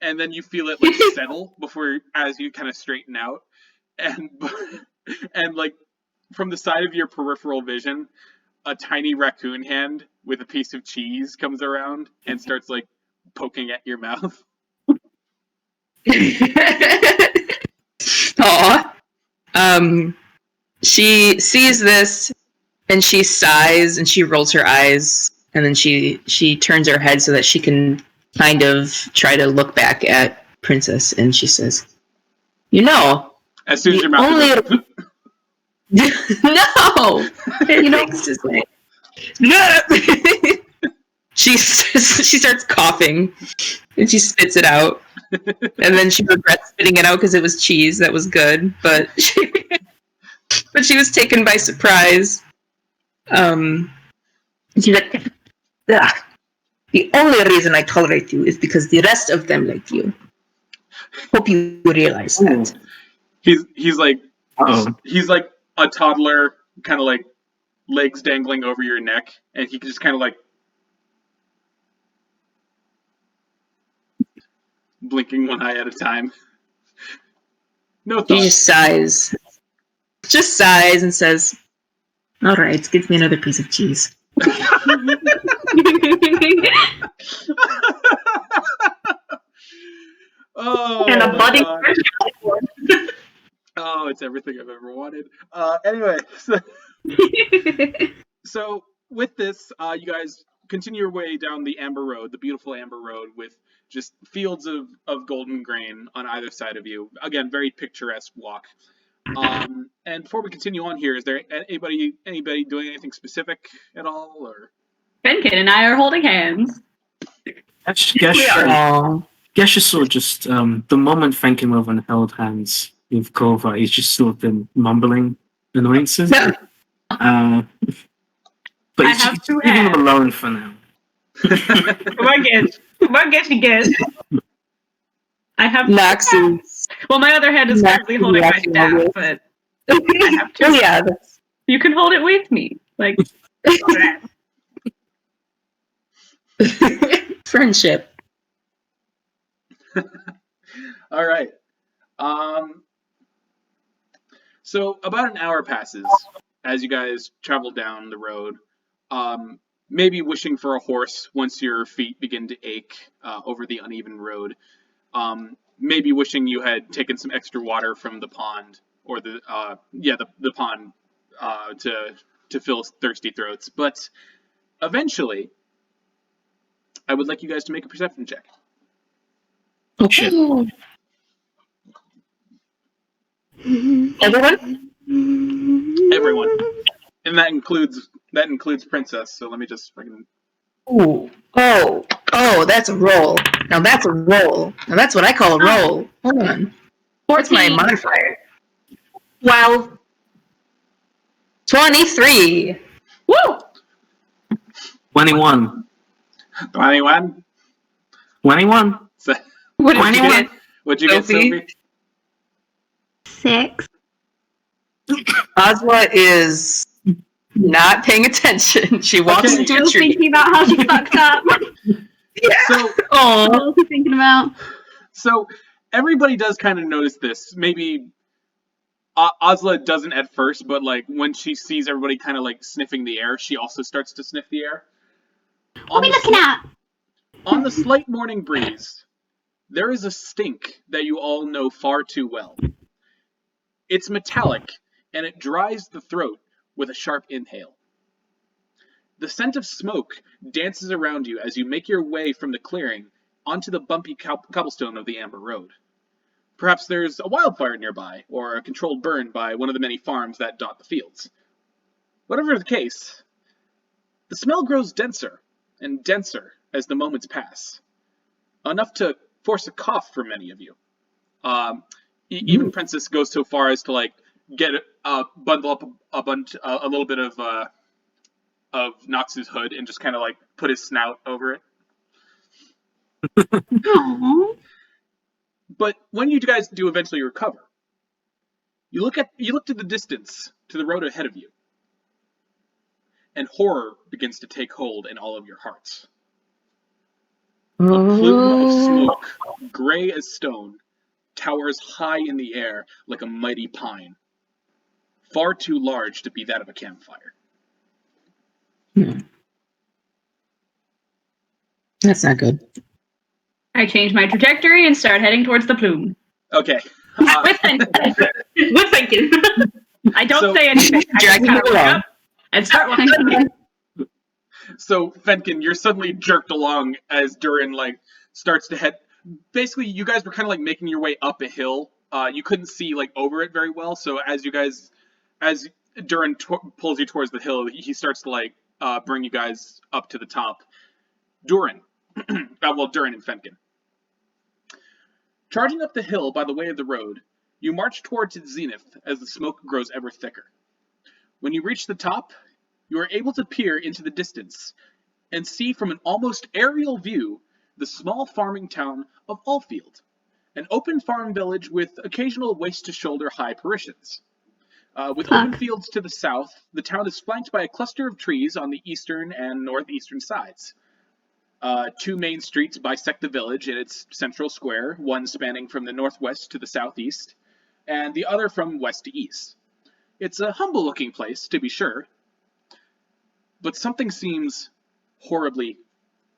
and then you feel it like settle before as you kind of straighten out, and and like from the side of your peripheral vision, a tiny raccoon hand with a piece of cheese comes around and starts like poking at your mouth. Aw. She sees this and she sighs and she rolls her eyes and then she turns her head so that she can kind of try to look back at Princess and she says, "You know, As soon as your mouth is open. no, you know, no." She starts coughing and she spits it out. And then she regrets spitting it out because it was cheese that was good, but she was taken by surprise. She's like, "Ugh. The only reason I tolerate you is because the rest of them like you. Hope you realize that." He's like Uh-oh. he's like a toddler, kind of like legs dangling over your neck, and he just kind of like blinking one eye at a time. No She thoughts. just sighs and says, "All right, give me another piece of cheese." Oh, And a budding God. Oh, it's everything I've ever wanted. Anyway, so with this, you guys continue your way down the Amber Road, the beautiful Amber Road, with just fields of golden grain on either side of you. Again, very picturesque walk. And before we continue on here, is there anybody doing anything specific at all, or? Fenkin and I are holding hands. Gesh is sort of just the moment Fenkin over and held hands with Kolbavar, he's just sort of been mumbling annoyances. But I he's have two leaving hands. them alone for now. Come on, Gesh. I have Nox is well, my other hand is Nox currently is holding my reacting staff, always. but I have two. Oh yeah, that's You can hold it with me. Like friendship. All right. So about an hour passes as you guys travel down the road. Maybe wishing for a horse once your feet begin to ache over the uneven road. Maybe wishing you had taken some extra water from the pond or the pond to fill thirsty throats. But eventually, I would like you guys to make a perception check. Oh shit. Everyone? Everyone, and that includes Princess. So let me just fucking. Ooh. Oh, that's a roll. Now that's a roll. Now that's what I call a roll. Hold on. What's my 14. modifier? Well, 23. woo! 21. 21. 21. So, What did you 21. get? what'd you get, Sophie? Sophie? 6. Ozla is not paying attention. She walks Okay. into a Still tree. thinking about how she fucked up. Yeah. So, Oh. What else are you thinking about? so everybody does kind of notice this. Maybe Ozla doesn't at first, but like when she sees everybody kind of like sniffing the air, she also starts to sniff the air. What are we looking at? On the slight morning breeze, there is a stink that you all know far too well. It's metallic, and it dries the throat with a sharp inhale. The scent of smoke dances around you as you make your way from the clearing onto the bumpy cobblestone of the Amber Road. Perhaps there's a wildfire nearby, or a controlled burn by one of the many farms that dot the fields. Whatever the case, the smell grows denser and denser as the moments pass, enough to force a cough for many of you. Even Princess goes so far as to like get bundle up a little bit of Nox's hood and just kind of like put his snout over it. Aww. But when you guys do eventually recover, you look to the distance, to the road ahead of you, and horror begins to take hold in all of your hearts. A plume of smoke, gray as stone, towers high in the air like a mighty pine, far too large to be that of a campfire. That's not good. I change my trajectory and start heading towards the plume. Okay. With Fenkin. With thinking. I don't So- say anything. I just Dragging kind of you look along. up and start walking. So, Fenkin, you're suddenly jerked along as Dhuur'in, like, starts to head... Basically, you guys were kind of, like, making your way up a hill. You couldn't see, like, over it very well, so as Dhuur'in pulls you towards the hill, he starts to, like, bring you guys up to the top. Dhuur'in. Dhuur'in and Fenkin. Charging up the hill by the way of the road, you march towards its zenith as the smoke grows ever thicker. When you reach the top, you are able to peer into the distance and see from an almost aerial view the small farming town of Alfield, an open farm village with occasional waist-to-shoulder high parishioners. With open fields to the south, the town is flanked by a cluster of trees on the eastern and northeastern sides. Two main streets bisect the village in its central square, one spanning from the northwest to the southeast, and the other from west to east. It's a humble-looking place, to be sure, but something seems horribly,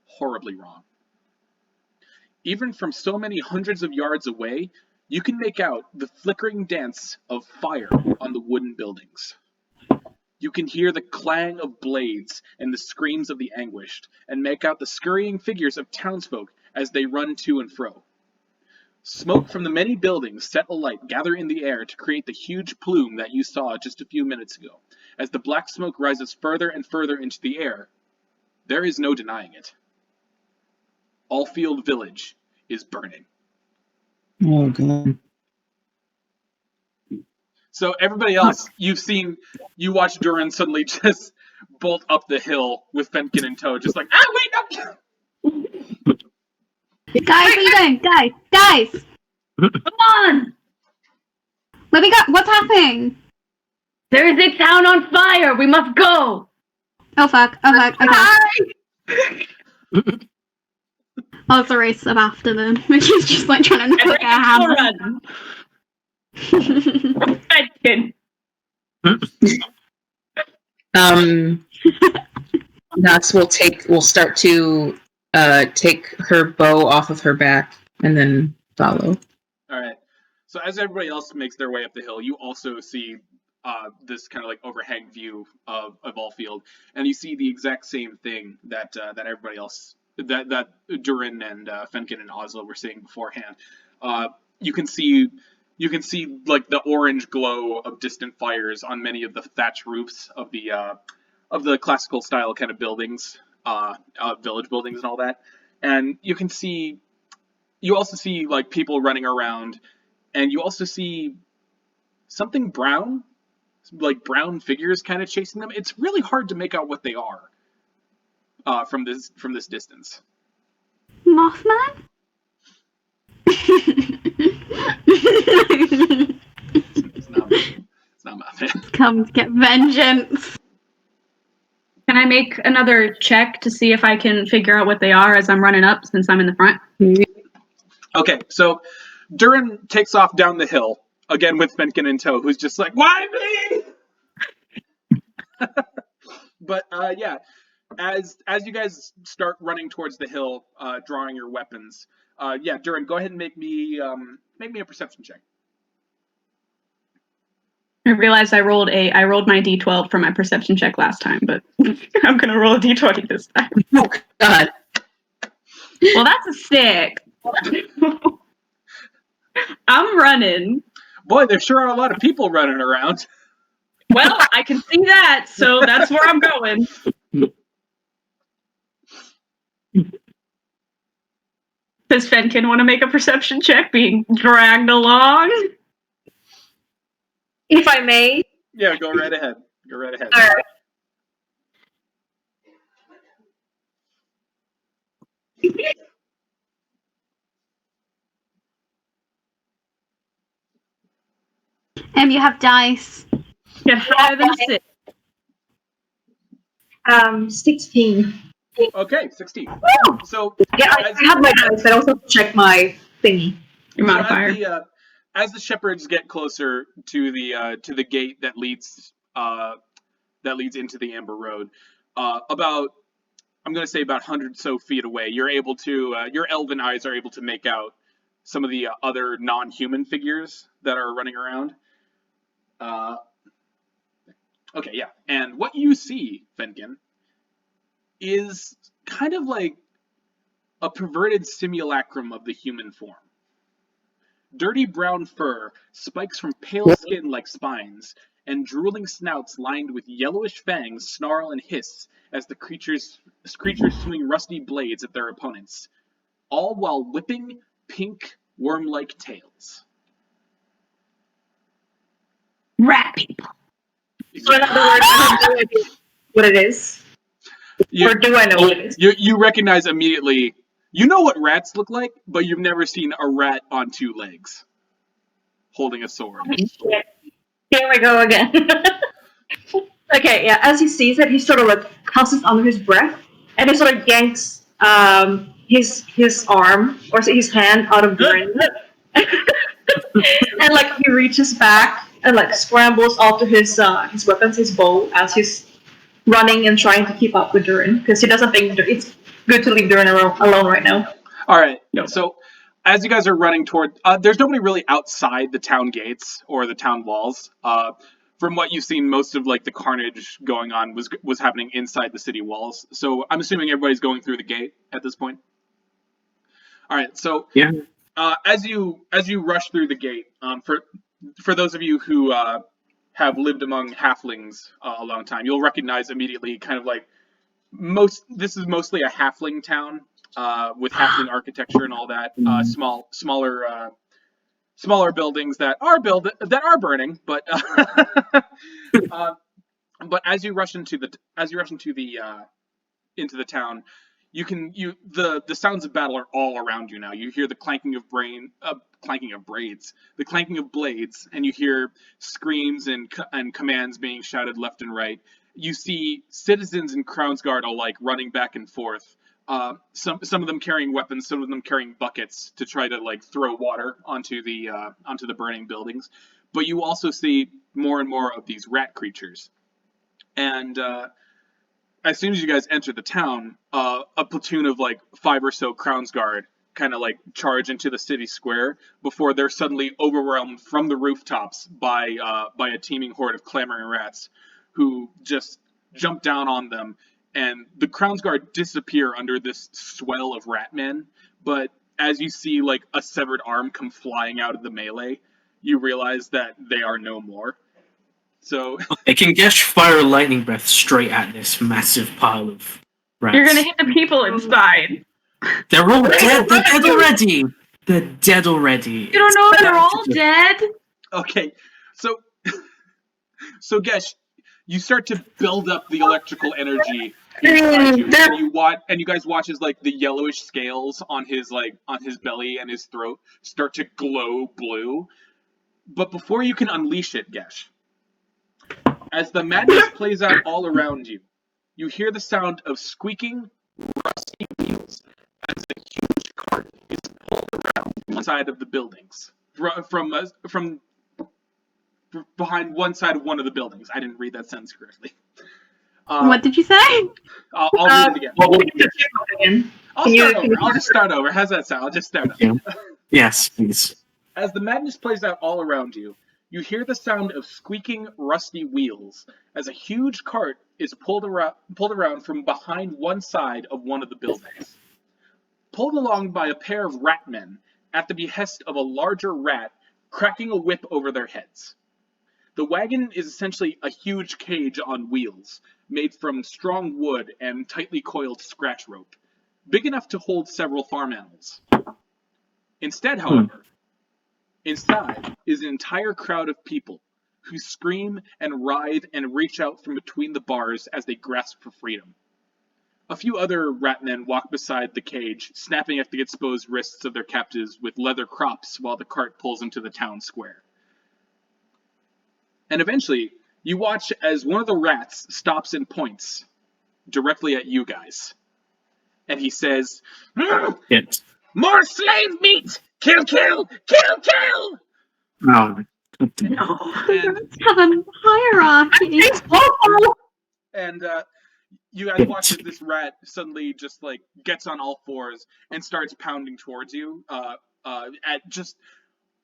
horribly wrong. Even from so many hundreds of yards away, you can make out the flickering dance of fire on the wooden buildings. You can hear the clang of blades and the screams of the anguished, and make out the scurrying figures of townsfolk as they run to and fro. Smoke from the many buildings set alight gather in the air to create the huge plume that you saw just a few minutes ago. As the black smoke rises further and further into the air, there is no denying it. Alfield Village is burning. Oh, God. So everybody else, you watch Dhuur'in suddenly just bolt up the hill with Fenkin in tow, just like, wait, no! Guys, what are you doing? Guys! Come on! Let me go. What's happening? There is a town on fire! We must go! Oh fuck. Okay. Oh, sorry, I'm after them. She's just like trying to knock her hammer. Run! Fenkin! Nuts will start to take her bow off of her back and then follow. Alright. So as everybody else makes their way up the hill, you also see this kind of like overhang view of Alfield, and you see the exact same thing that everybody else, that Dhuur'in and Fenkin and Ozla were seeing beforehand. You can see like the orange glow of distant fires on many of the thatch roofs of the classical style kind of buildings, village buildings and all that. And you also see like people running around, and you also see something brown, like brown figures kind of chasing them. It's really hard to make out what they are from this distance. Mothman? It's not Mothman. Come to get vengeance. Can I make another check to see if I can figure out what they are as I'm running up, since I'm in the front? Okay, so Dhuur'in takes off down the hill, again with Fenkin in tow, who's just like, why me? But yeah, as you guys start running towards the hill, drawing your weapons, yeah, Dhuur'in, go ahead and make me a perception check. I realized I rolled my d12 for my perception check last time, but I'm gonna roll a d20 this time. Oh, God. Well, that's a 6. I'm running. Boy, there sure are a lot of people running around. Well, I can see that, so that's where I'm going. Does Fenkin want to make a perception check being dragged along? If I may. Yeah, go right ahead. Alright. You have dice. Get higher than a 6. 16. Okay, 16. So Yeah, I have my dice, but I also check my thingy. Your So modifier. as the shepherds get closer to the gate that leads into the Amber Road, about I'm going to say about 100 so feet away, you're able to your elven eyes are able to make out some of the other non-human figures that are running around. Okay, yeah, and what you see, Fenkin, is kind of like a perverted simulacrum of the human form. Dirty brown fur, spikes from pale skin like spines, and drooling snouts lined with yellowish fangs snarl and hiss as the creatures swing rusty blades at their opponents, all while whipping pink worm-like tails. Rat people. So in other words, I have no idea what it is. Or do I know what it is? You recognize immediately. You know what rats look like, but you've never seen a rat on 2 legs, holding a sword. Shit. Here we go again. Okay, yeah, as he sees it, he sort of like tosses under his breath, and he sort of yanks his arm, or his hand out of Dhuur'in. And like he reaches back and like scrambles after his weapons, his bow, as he's running and trying to keep up with Dhuur'in, because he doesn't think it's good to leave Dhuur'in alone right now. All right. So, as you guys are running toward, there's nobody really outside the town gates or the town walls. From what you've seen, most of like the carnage going on was happening inside the city walls. So I'm assuming everybody's going through the gate at this point. All right. So Yeah. as you rush through the gate, for those of you who have lived among halflings a long time, you'll recognize immediately kind of like this is mostly a halfling town with halfling architecture and all that. Smaller buildings that are burning, but but as you rush into the town, the sounds of battle are all around you now. You hear the clanking of blades, and you hear screams and commands being shouted left and right. You see citizens and Crownsguard alike running back and forth. Some of them carrying weapons, some of them carrying buckets to try to like throw water onto the burning buildings. But you also see more and more of these rat creatures. And as soon as you guys enter the town, a platoon of like 5 or so Crownsguard kind of like charge into the city square before they're suddenly overwhelmed from the rooftops by a teeming horde of clamoring rats who just jump down on them. And the Crownsguard disappear under this swell of ratmen, but as you see like a severed arm come flying out of the melee, you realize that they are no more. So It can Gesh fire a lightning breath straight at this massive pile of rats. You're gonna hit the people inside. They're all dead. They're dead already. They're dead already. You don't know if they're all dead? okay, so Gesh, you start to build up the electrical energy inside you, and you guys watch as like the yellowish scales on his belly and his throat start to glow blue. But before you can unleash it, Gesh, as the madness plays out all around you, you hear the sound of squeaking, rusty wheels as a huge cart is pulled around one side of the buildings from behind one side of one of the buildings. I didn't read that sentence correctly. What did you say? I'll read it again. Again. I'll just start over. How's that sound? I'll just start over. Yes, please. As the madness plays out all around you, you hear the sound of squeaking, rusty wheels as a huge cart is pulled around from behind one side of one of the buildings. Pulled along by a pair of ratmen at the behest of a larger rat cracking a whip over their heads. The wagon is essentially a huge cage on wheels, made from strong wood and tightly coiled scratch rope, big enough to hold several farm animals. Instead, however, inside is an entire crowd of people who scream and writhe and reach out from between the bars as they grasp for freedom. A few other ratmen walk beside the cage, snapping at the exposed wrists of their captives with leather crops while the cart pulls into the town square. And eventually, you watch as one of the rats stops and points directly at you guys. And he says, Yes. "More slave meat! Kill, kill, kill, kill!" Oh, No. And- Let's have a hierarchy. And you guys watch as this rat suddenly just like gets on all fours and starts pounding towards you at just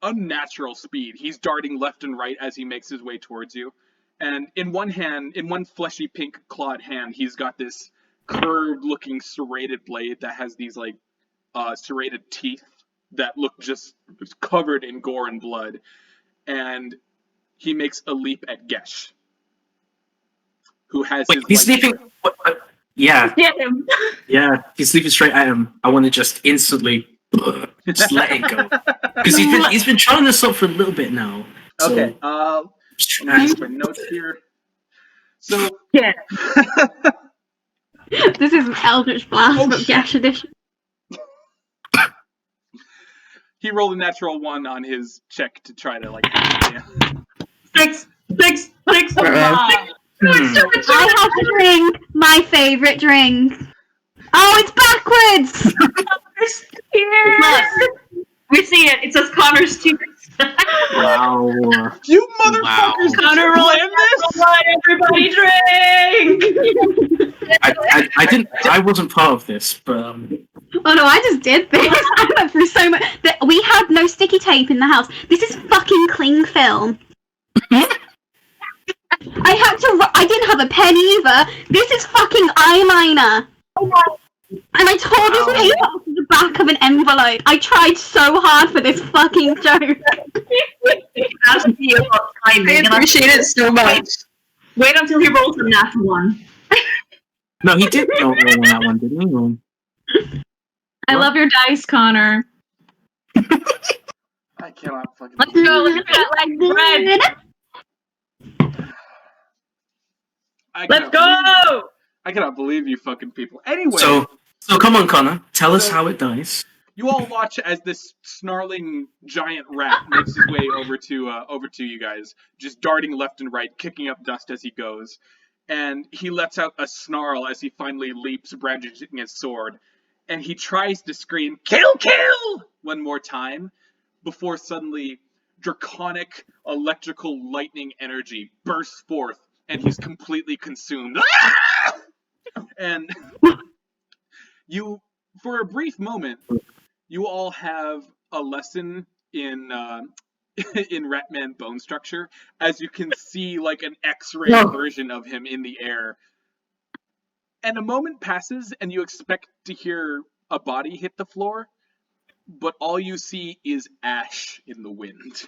unnatural speed. He's darting left and right as he makes his way towards you. And in one fleshy pink clawed hand, he's got this curved looking serrated blade that has these like serrated teeth that look just covered in gore and blood. And he makes a leap at Gesh, who has wait, his he's like, leaping. Yeah, Get him. yeah, he's leaping straight at him. I want to just instantly just let it go because he's been trying this up for a little bit now. So Okay, ask my notes here. So Yeah. This is Eldritch Blast, but Gesh edition. he rolled a natural 1 on his check to try to like. Yeah. Six. I have a drink, my favourite drink. Oh, it's backwards! Look, we see it. It says Connor's tears. wow. You motherfuckers! Connor, planned this? Everybody drink! I wasn't part of this, but Oh no, I just did this. I went through so much. We had no sticky tape in the house. This is fucking cling film. I didn't have a pen either. This is fucking eyeliner. And I tore this paper off the back of an envelope. I tried so hard for this fucking joke. I appreciate it so much. Wait until he rolls a nat 1. no, he did roll on that one, didn't he? I love your dice, Connor. I cannot fucking. Let's go. Let's do it like bread. Let's go! I cannot believe you fucking people. Anyway, So come on, Connor. Tell us how it dies. you all watch as this snarling giant rat makes his way over to you guys, just darting left and right, kicking up dust as he goes. And he lets out a snarl as he finally leaps, brandishing his sword. And he tries to scream, "Kill, kill!" one more time, before suddenly draconic electrical lightning energy bursts forth, and he's completely consumed. And you, for a brief moment, you all have a lesson in in Ratman bone structure, as you can see like an X-ray version of him in the air. And a moment passes, and you expect to hear a body hit the floor, but all you see is ash in the wind.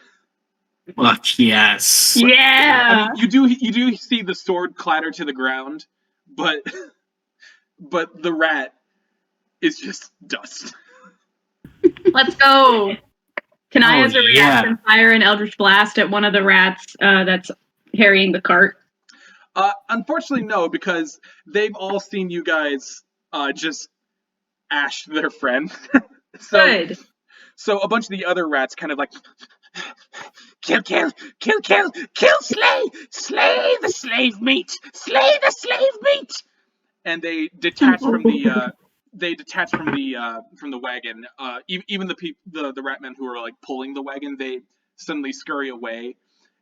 Fuck yes. Yeah. I mean, you do see the sword clatter to the ground, but the rat is just dust. Let's go. Can I, Oh, as a yeah. reaction, fire an Eldritch Blast at one of the rats that's carrying the cart? Unfortunately, no, because they've all seen you guys just ash their friend. Good. So a bunch of the other rats kind of like, kill, kill, kill, kill, kill, slay, slay the slave meat, slay the slave meat, and they detach from the wagon. Even the ratmen who are like pulling the wagon, they suddenly scurry away.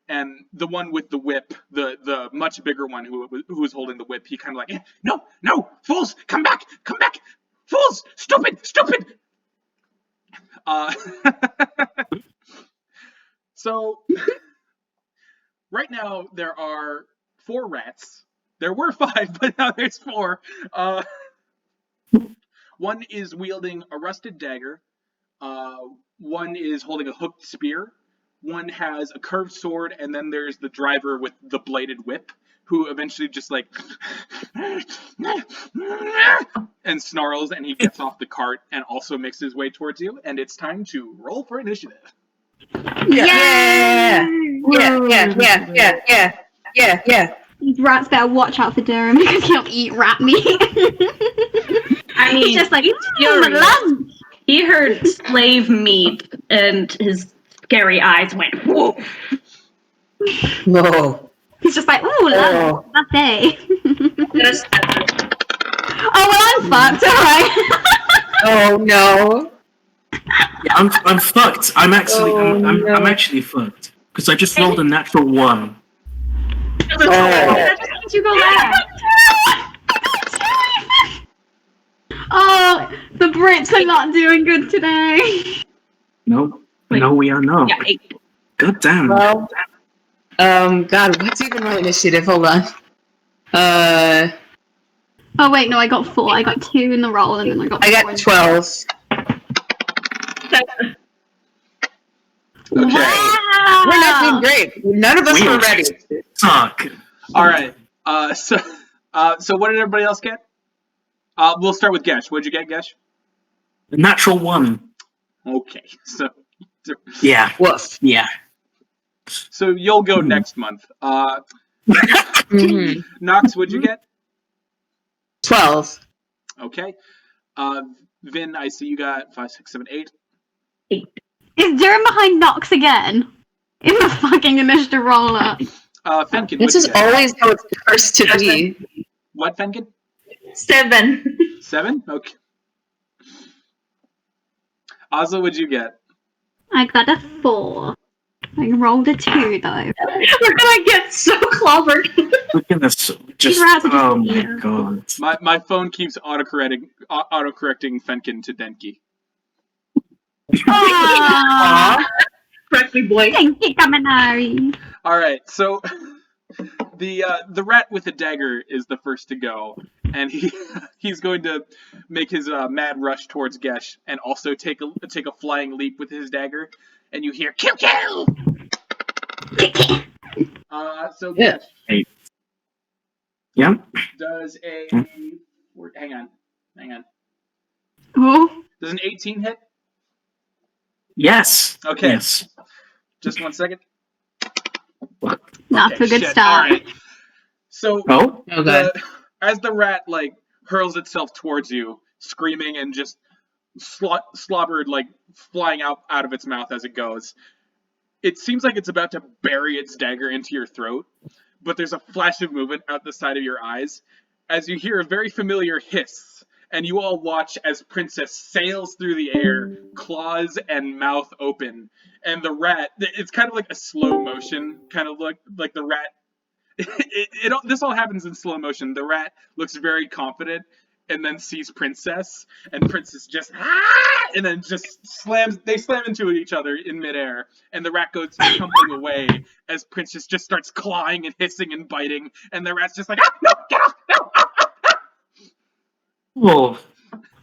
And the one with the whip, the much bigger one who was holding the whip, he kind of like, no, fools, come back, fools, stupid. So right now there are 4 rats. There were 5, but now there's 4. One is wielding a rusted dagger. One is holding a hooked spear. One has a curved sword, and then there's the driver with the bladed whip, who eventually just like and snarls, and he gets off the cart and also makes his way towards you. And it's time to roll for initiative. Yeah. These rats better watch out for Dhuur'in because he'll eat rat meat. I mean, He's just like, furious. lunch. He heard slave meat, and his scary eyes went, whoa. No. He's just like, ooh, love that day. That's Oh, well, I'm fucked, alright. Oh no. Yeah, I'm fucked. I'm actually I'm no. actually fucked because I just rolled a natural 1. Oh. That just means you go last. Oh, the Brits are not doing good today. No, Wait. no, we are not. Yeah, 8. God damn. Well, God, what's even my initiative? Hold on. Oh, wait, no, I got 4. I got 2 in the roll, and then I got I 4. got 12. Okay. Wow. We're not doing great. None of us We were are ready. Suck. All right. So what did everybody else get? We'll start with Gesh. What'd you get, Gesh? A natural 1. Okay. Yeah. Woof. Yeah. So you'll go next month. Mhm. Nox, what'd you get? 12. Okay. Vinn, I see you got 5, 6, 7, 8. Is Dhuur'in behind Nox again? In the fucking initiative roller. Fenkin, This what'd is you get? always how it's supposed to be. What, Fenkin? 7. 7? Okay. Ozla, what'd you get? I got a 4. I rolled a 2, though. We're gonna get so clobbered. Look at this. Just, These rats are just oh my weird. god. My phone keeps autocorrecting Fenkin to Denki. Aww. Correctly, boy. Thank you, Kaminari. All right, so the rat with the dagger is the first to go, and he's going to make his mad rush towards Gesh, and also take a flying leap with his dagger, and you hear kill kill. So Yeah. Gesh Yeah. does a hang on. Oh, Does an 18 hit? Yes. Okay. Yes. Just 1 second. not Okay, a good shit, start. All right. So Oh. Oh god. as the rat hurls itself towards you, screaming and just slobbered flying out of its mouth as it goes, it seems like it's about to bury its dagger into your throat, but there's a flash of movement out the side of your eyes as you hear a very familiar hiss, and you all watch as Princess sails through the air, claws and mouth open, and the rat, it's kind of like a slow motion kind of look, like the rat this all happens in slow motion. The rat looks very confident and then sees Princess, and Princess just and then just slams. They slam into each other in midair, and the rat goes tumbling away as Princess just starts clawing and hissing and biting, and the rat's just like, no, get off, no. Oh,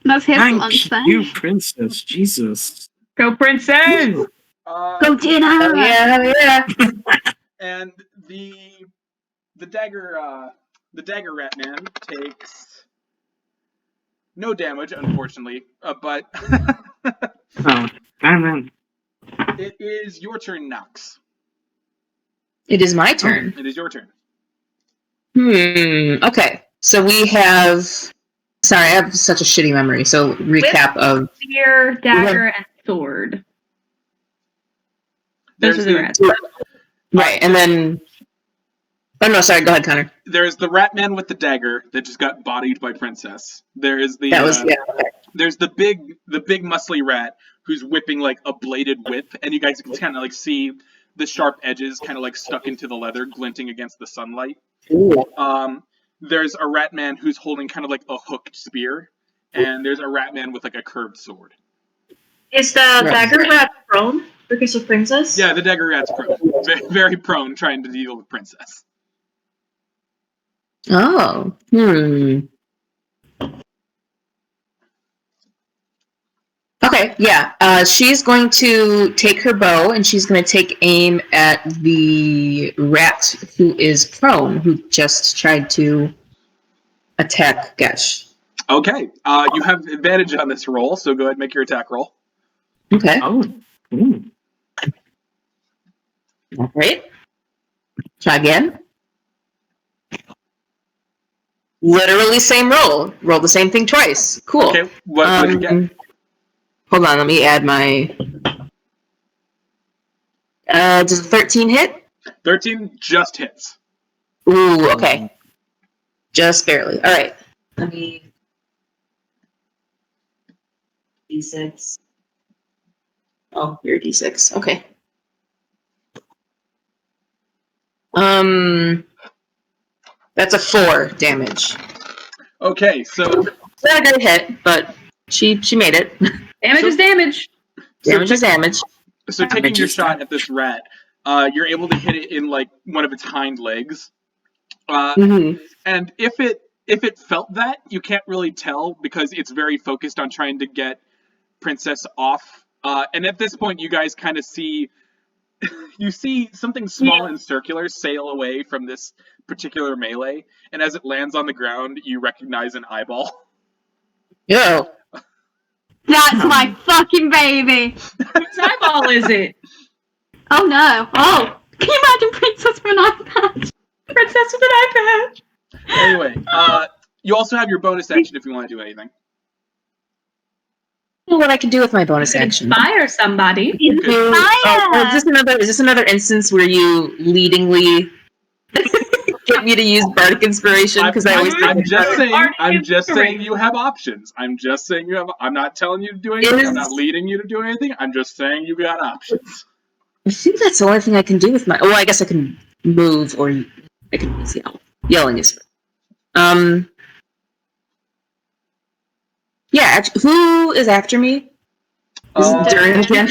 That's his thank lunch then. you, princess. Jesus. Go, princess! Go dinner! Oh, yeah. And the dagger rat man takes no damage, unfortunately, but Oh, damn it. it is your turn, Nox. It is my turn. It is your turn. Okay. So we have. Sorry, I have such a shitty memory. So recap of. Spear, dagger, and sword. Those are the rats. Right, and then. Oh no! Sorry. Go ahead, Connor. There's the rat man with the dagger that just got bodied by Princess. There is the That was yeah. Okay. there's the big muscly rat who's whipping like a bladed whip, and you guys can kind of see the sharp edges kind of stuck into the leather, glinting against the sunlight. Ooh. There's a rat man who's holding kind of a hooked spear, and there's a rat man with a curved sword. Is the dagger rat prone because of Princess? Yeah, the dagger rat's prone, very prone, trying to deal with Princess. Oh. Okay, yeah. She's going to take her bow and she's going to take aim at the rat who is prone, who just tried to attack Gesh. Okay, you have advantage on this roll, so go ahead and make your attack roll. Okay. Oh. Ooh. All right. Try again. Literally same roll. Roll the same thing twice. Cool. Okay, what did you get? Hold on, let me add my... does a 13 hit? 13 just hits. Ooh, okay. Just barely. All right. Let me. D6. Oh, you're D6. Okay. That's a 4 damage. Okay, so Not a good hit, but she made it. Damage is damage. Damage is damage. So taking Damage your is shot damage. at this rat, you're able to hit it in like one of its hind legs. Mm-hmm. And if it felt that, you can't really tell because it's very focused on trying to get Princess off. And at this point, you guys kind of see something small and circular sail away from this particular melee, and as it lands on the ground, you recognize an eyeball. Yo. That's my fucking baby. Whose eyeball is it? Oh no. Oh. Can you imagine Princess with an iPad? Princess with an iPad. Anyway, you also have your bonus action if you want to do anything. What I can do with my bonus action. Fire somebody. Is this another instance where you leadingly get me to use bardic inspiration? Because I always I'm just Bardic saying you have options. I'm just saying you have. I'm not telling you to do anything. I'm not leading you to do anything. I'm just saying you got options. I think that's the only thing I can do with my. Oh, I guess I can move or I can use yell. Yelling is. Yeah. Who is after me? Is it Dhuur'in again?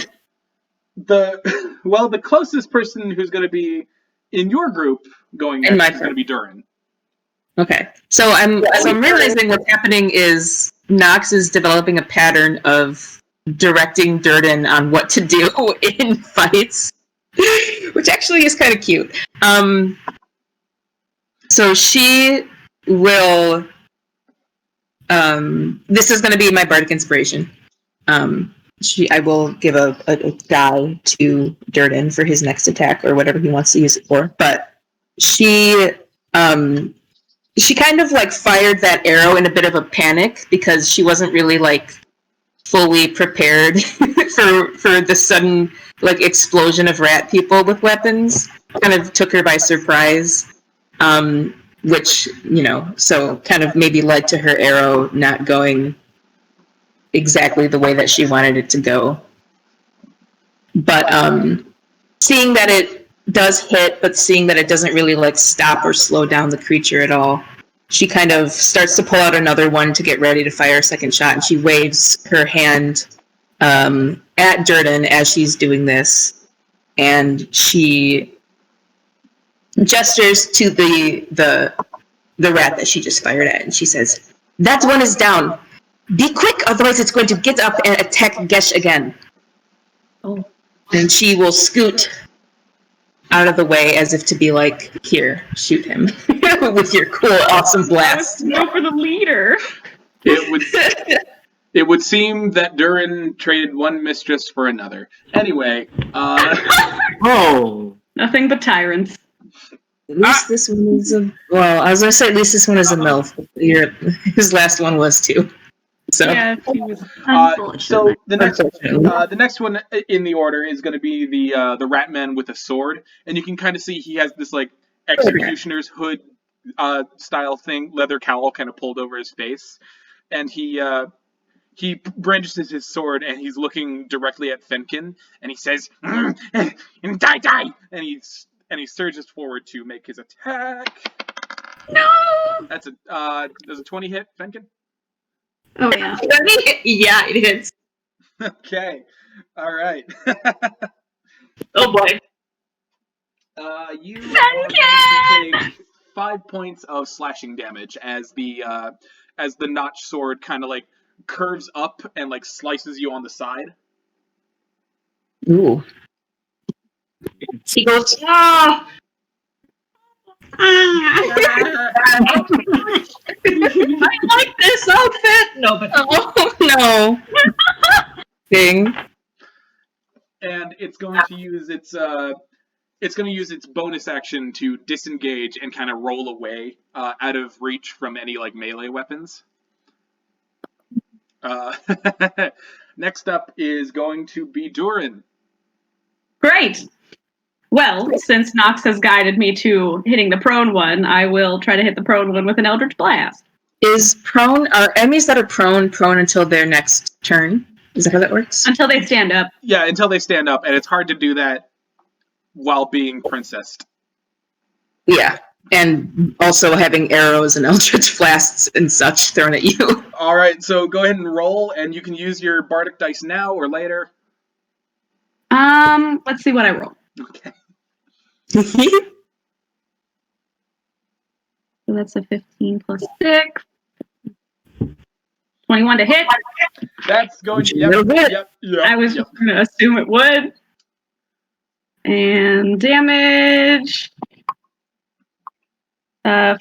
The closest person who's going to be in your group going next is going to be Dhuur'in. Okay. So I'm realizing what's happening is Nox is developing a pattern of directing Dhuur'in on what to do in fights, which actually is kind of cute. So she will. This is going to be my bardic inspiration. I will give a die to Dhuur'in for his next attack or whatever he wants to use it for. But she kind of like fired that arrow in a bit of a panic because she wasn't really like fully prepared for the sudden like explosion of rat people with weapons. Kind of took her by surprise. Which, so kind of maybe led to her arrow not going exactly the way that she wanted it to go. But seeing that it does hit, but seeing that it doesn't really like stop or slow down the creature at all, she kind of starts to pull out another one to get ready to fire a second shot, and she waves her hand at Dhuur'in as she's doing this, and she gestures to the rat that she just fired at, and she says, "That one is down. Be quick, otherwise it's going to get up and attack Gesh again." Oh. And she will scoot out of the way as if to be like, "Here, shoot him with your cool, awesome blast." Go for the leader. It would seem that Dhuur'in traded one mistress for another. Anyway, Oh. Nothing but tyrants. At least this one is a. Well, I was gonna say at least this one is a MILF. His last one was too. So. Yeah, she was. So the next one in the order is going to be the rat man with a sword, and you can kind of see he has this like executioner's hood style thing, leather cowl kind of pulled over his face, and he brandishes his sword and he's looking directly at Fenkin, and he says, "Die, and he surges forward to make his attack. No. That's does a 20 hit, Fenkin? Oh yeah. Yeah, it is. Okay. All right. Oh boy. You are going to take 5 points of slashing damage as the notch sword kind of like curves up and like slices you on the side. Ooh. He goes, ah! I like this outfit! No, but Oh no. Ding. And it's going to use its bonus action to disengage and kind of roll away out of reach from any like melee weapons. Next up is going to be Dhuur'in. Great. Well, since Nox has guided me to hitting the prone one, I will try to hit the prone one with an Eldritch Blast. Is prone, are enemies that are prone until their next turn? Is that how that works? Until they stand up. Yeah, until they stand up, and it's hard to do that while being princessed. Yeah, and also having arrows and eldritch blasts and such thrown at you. All right, so go ahead and roll, and you can use your bardic dice now or later. Let's see what I roll. Okay. So that's a 15 plus 6. 21 to hit. That's going to... Yep. I was just going to assume it would. And damage...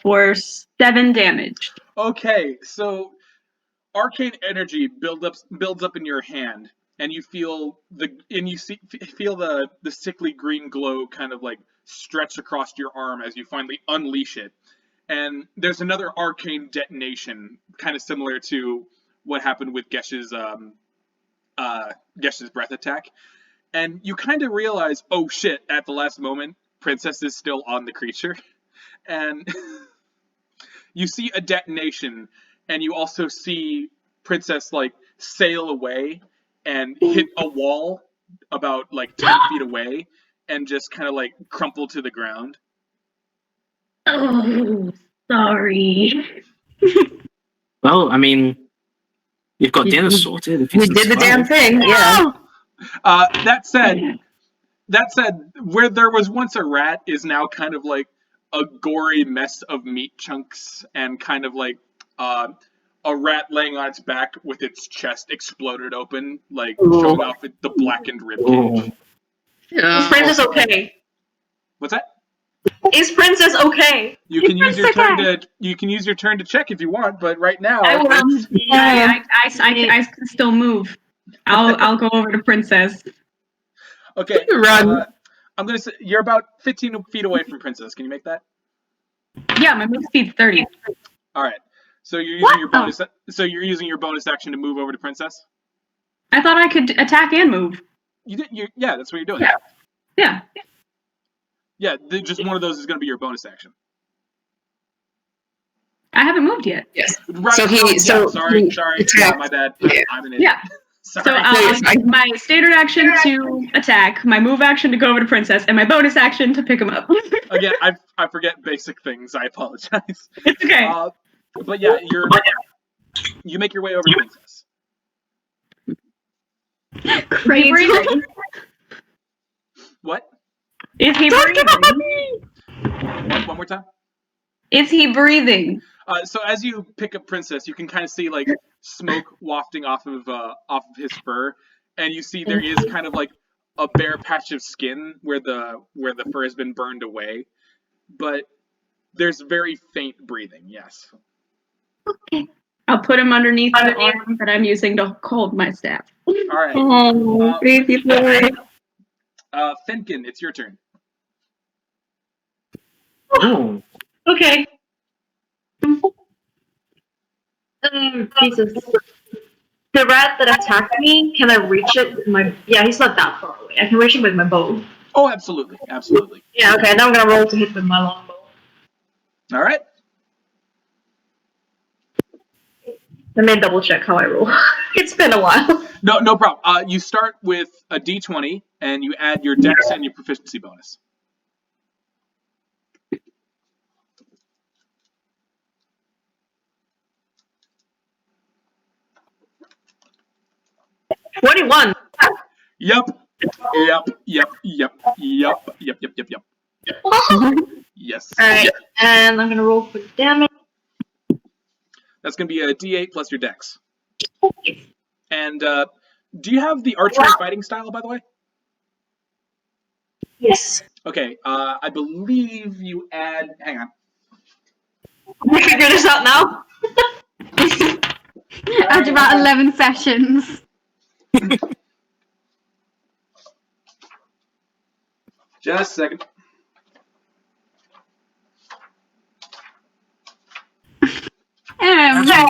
for 7 damage. Okay, so arcane energy builds up in your hand, and you feel feel the sickly green glow kind of like stretch across your arm as you finally unleash it. And there's another arcane detonation, kind of similar to what happened with Gesh's breath attack. And you kind of realize, oh shit, at the last moment, Princess is still on the creature. And you see a detonation, and you also see Princess like sail away and hit a wall about like 10 feet away and just kind of like crumple to the ground. Oh, sorry. Well, I mean, you've got dinner sorted. If We did the damn thing, yeah. That said, where there was once a rat is now kind of like a gory mess of meat chunks and kind of like a rat laying on its back with its chest exploded open, like showing off the blackened ribcage. Is Princess okay? What's that? Is Princess okay? You can use your turn to check if you want, but right now I can still move. I'll go over to Princess. Okay. Run. I'm gonna say you're about 15 feet away from Princess. Can you make that? Yeah, my move speed's 30. All right. So you're using your bonus. So you're using your bonus action to move over to Princess. I thought I could attack and move. Yeah, that's what you're doing. Yeah. Yeah, just one of those is going to be your bonus action. I haven't moved yet. Yes. Right. Sorry. Yeah, my bad. Yeah. I'm an idiot. Yeah. Sorry. So my standard action to attack, my move action to go over to Princess, and my bonus action to pick him up. Again, I forget basic things. I apologize. It's okay. But yeah, you make your way over to Princess. Crazy. What? Is he breathing? One more time. Is he breathing? So as you pick up Princess, you can kind of see like smoke wafting off of his fur, and you see there is kind of like a bare patch of skin where the fur has been burned away, but there's very faint breathing. Yes. Okay. I'll put him underneath the arm that I'm using to hold my staff. All right. Oh, baby boy. Fenkin, it's your turn. Oh, Okay. Jesus. The rat that attacked me, can I reach it with my... Yeah, he's not that far away. I can reach him with my bow. Oh, absolutely. Yeah, okay, now I'm gonna roll to hit with my longbow. All right. Let me double check how I roll. It's been a while. No problem. You start with a d20, and you add your dex and your proficiency bonus. $21. Yep. Yes. Alright, and I'm gonna roll for damage. That's going to be a d8 plus your dex. And do you have the archery fighting style, by the way? Yes. Okay, I believe you add... Hang on. Can we figure this out now? After about 11 sessions. Just a second.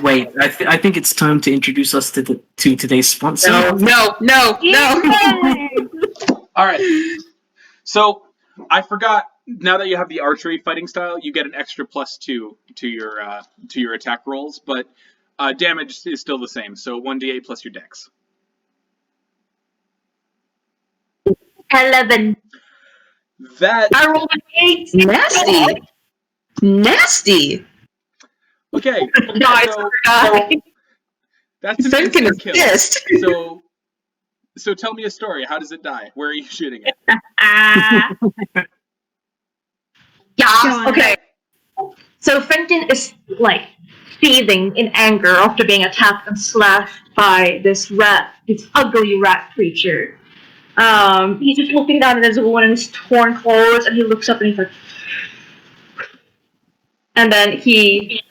wait. I think it's time to introduce us to today's sponsor. No. All right. So I forgot. Now that you have the archery fighting style, you get an extra +2 to your attack rolls, but damage is still the same. So 1d8 plus your dex. 11. That I rolled an 8. Nasty. Nasty. okay. Guys, So that's an Fenkin instant is kill. pissed. So tell me a story. How does it die? Where are you shooting it? Yeah, okay. So Fenkin is like seething in anger after being attacked and slashed by this ugly rat creature. He's just looking down at his wound and his torn clothes, and he looks up and he's like, and then he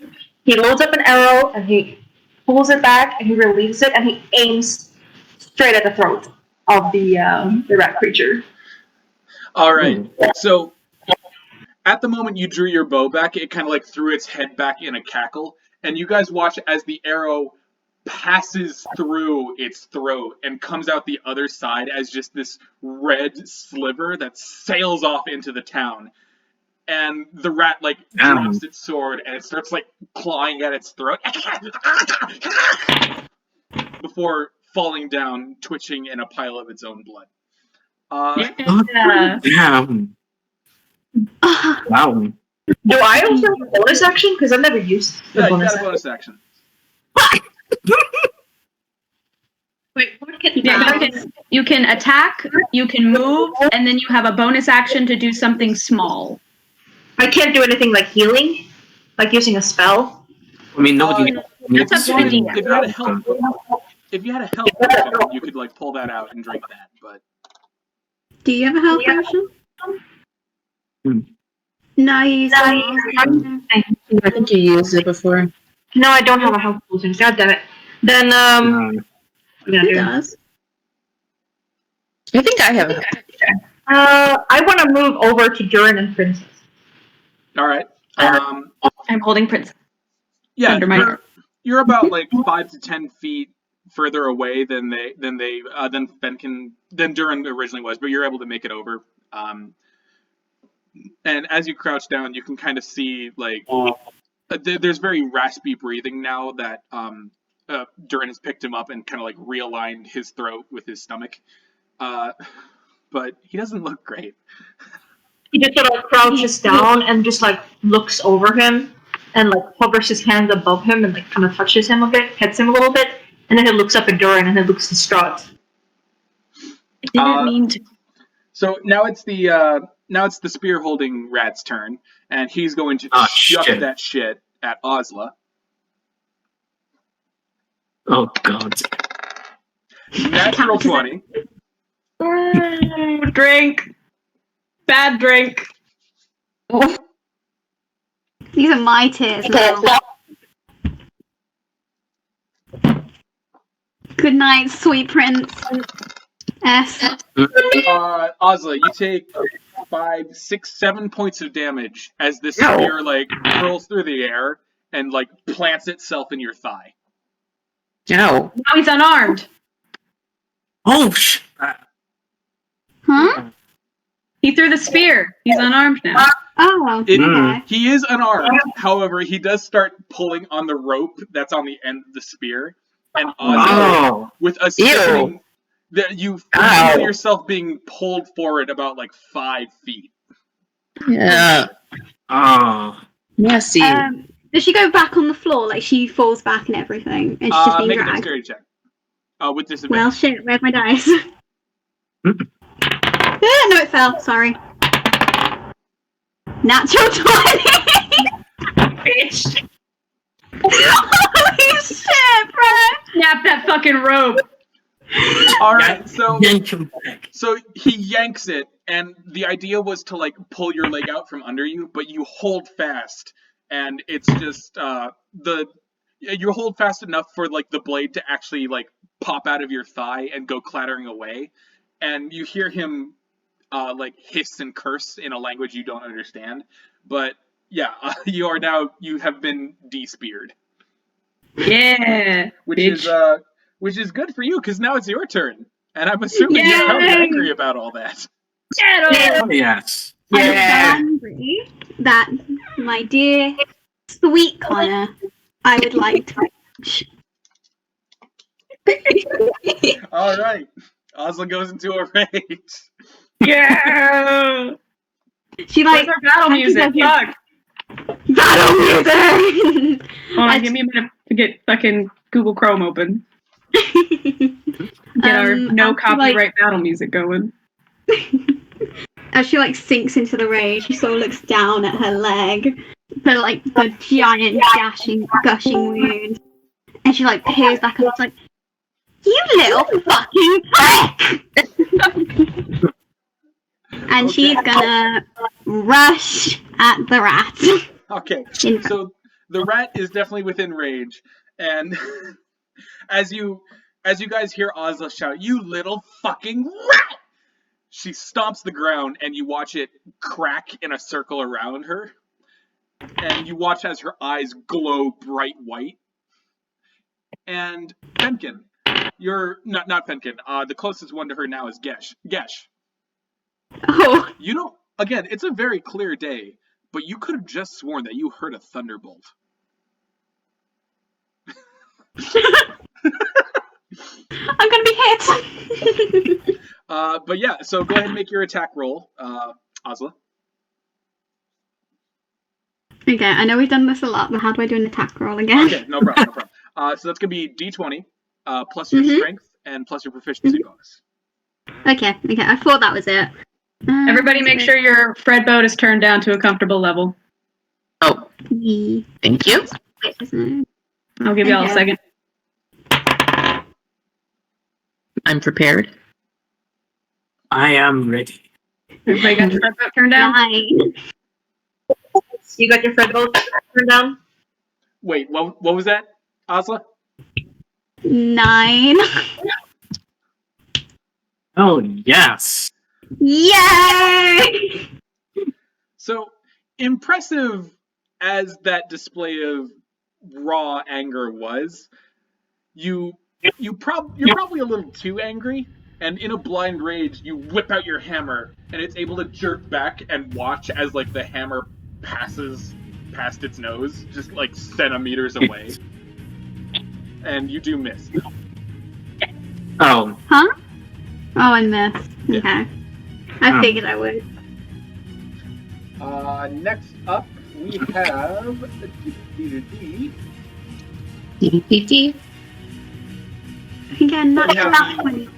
loads up an arrow and he pulls it back and he releases it and he aims straight at the throat of the rat creature. All right. So at the moment you drew your bow back, it kind of like threw its head back in a cackle, and you guys watch as the arrow passes through its throat and comes out the other side as just this red sliver that sails off into the town. And the rat like drops its sword and it starts like clawing at its throat before falling down, twitching in a pile of its own blood. Damn. Wow. Do I also have a bonus action? Because I've never used the Yeah, you bonus got a bonus action. Wait, what can You can attack, you can move, and then you have a bonus action to do something small. I can't do anything like healing? Like using a spell? I mean, nobody. That's up to the DM. If you had a health potion, you could like pull that out and drink that. But Do you have a health potion? No, you use I think you used it before. No, I don't have a health potion. God damn it. Then, Who does? I think I have it. I want to move over to Dhuur'in and Princess. all right. I'm holding Prince. Yeah, under my you're about like 5 to 10 feet further away than Fenkin than Dhuur'in originally was, but you're able to make it over. And as you crouch down, you can kind of see like there's very raspy breathing now that Dhuur'in has picked him up and kind of like realigned his throat with his stomach. But he doesn't look great. He just sort of crouches down and just like looks over him and like hovers his hands above him and like kind of touches him a bit, pets him a little bit, and then he looks up at Dhuur'in and he looks distraught. I didn't mean to. So now it's the spear holding rat's turn, and he's going to chuck that shit at Ozla. Oh god. Natural 20. Drink. Bad drink. These are my tears now. Good night, sweet prince. S. Ozla, you take 5, 6, 7 points of damage as this spear like curls through the air and like plants itself in your thigh. No. Now he's unarmed. Oh Huh? He threw the spear. He's unarmed now. Oh, okay. He is unarmed. However, he does start pulling on the rope that's on the end of the spear, and Ozla, with a sickening, that you feel yourself being pulled forward about like 5 feet. Yeah. Oh. Nasty. Does she go back on the floor? Like she falls back and everything, and she's just being Make a dragged? dexterity check. With disadvantage. Well, shit. Where's my dice? No, it fell. Sorry. Natural 20. Bitch. Holy shit, bro! Snap that fucking rope. All right, so Yank him back. he yanks it, and the idea was to like pull your leg out from under you, but you hold fast, and it's just you hold fast enough for like the blade to actually like pop out of your thigh and go clattering away, and you hear him like hiss and curse in a language you don't understand. But yeah, you have been de-speared. Yeah. Which is good for you because now it's your turn, and I'm assuming you're probably angry about all that. Get him. Yes. I'm so Yeah. angry that my dear, sweet Connor, I would like to. All right. Ozla goes into a rage. Yeah. She Where's like our battle music? Fuck. battle music. Hold on, give me a minute to get fucking Google Chrome open. Get our no copyright battle music going. As she like sinks into the rage, she sort of looks down at her leg, the giant gushing wound, and she like peers back up, like, "You little fucking prick!" And she's gonna rush at the rat. Okay, so the rat is definitely within range, and as you guys hear Ozla shout, "You little fucking rat!" she stomps the ground, and you watch it crack in a circle around her, and you watch as her eyes glow bright white. And Fenkin, you're not Fenkin. The closest one to her now is Gesh. Gesh, Oh, you don't. Again, it's a very clear day, but you could have just sworn that you heard a thunderbolt. I'm gonna be hit. But yeah, so go ahead and make your attack roll, Ozla. Okay, I know we've done this a lot, but how do I do an attack roll again? Okay, no problem, no problem. So that's gonna be D20 plus your strength and plus your proficiency bonus. Okay, I thought that was it. Everybody make sure your Fred boat is turned down to a comfortable level. Oh, Yeah. thank you. I'll give y'all a second. I'm prepared. I am ready. Everybody got your Fred boat turned down? 9. You got your Fred boat turned down? Wait, what was that, Ozla? 9. Oh, yes. Yay! So impressive as that display of raw anger was, you're probably a little too angry, and in a blind rage, you whip out your hammer, and it's able to jerk back and watch as like the hammer passes past its nose, just like centimeters away, and you do miss. Oh, Huh? Oh, I missed. Yeah. Okay. I figured I would. Next up, we have Again, not We have enough the- money.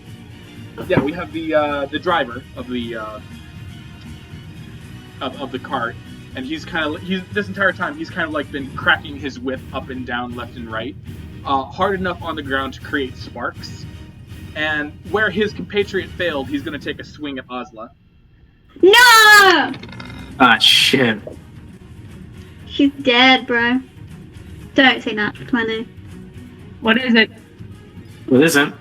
Yeah, we have the driver of the of the cart, and he's this entire time he's kind of like been cracking his whip up and down, left and right, hard enough on the ground to create sparks. And where his compatriot failed, he's going to take a swing at Ozla. No! ah, shit. She's dead, bro. Don't say natural 20. What is it? What is it?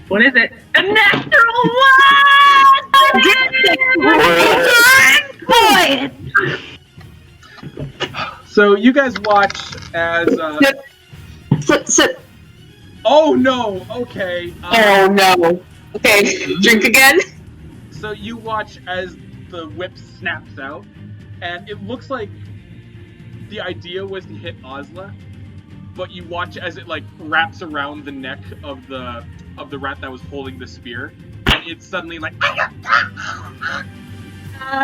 What is it? A natural one! So you guys watch as. Oh no! Okay. Oh no. Okay, drink again. So you watch as the whip snaps out, and it looks like the idea was to hit Ozla, but you watch as it like wraps around the neck of the rat that was holding the spear, and it's suddenly like.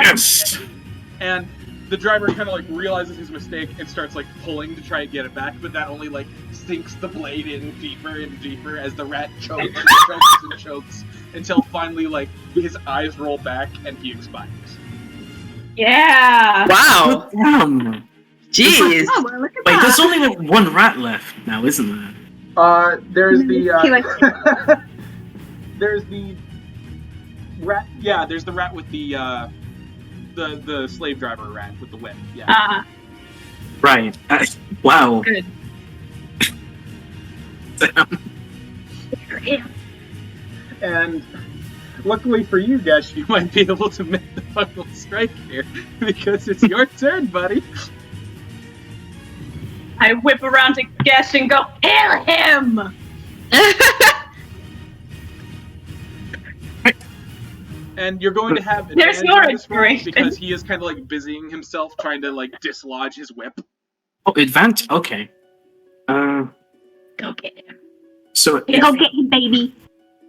Yes! And the driver kind of like realizes his mistake and starts like pulling to try and get it back, but that only like sinks the blade in deeper and deeper as the rat chokes and chokes and chokes until finally like his eyes roll back and he expires. Yeah! Wow. Damn. Jeez. Oh, well, look at Wait, that. there's only like one rat left now, isn't there? There's the He there's the rat. Yeah, there's the rat with the slave driver rat with the whip. Yeah. Right. Wow. Good. And luckily for you, Gesh, you might be able to make the final strike here because it's your turn, buddy. I whip around to Gesh and go, hail him! And you're going to have There's advantage your on this roll inspiration. because he is kind of like busying himself trying to like dislodge his whip. Oh, advantage. Okay. Go get him. So Go get him, baby.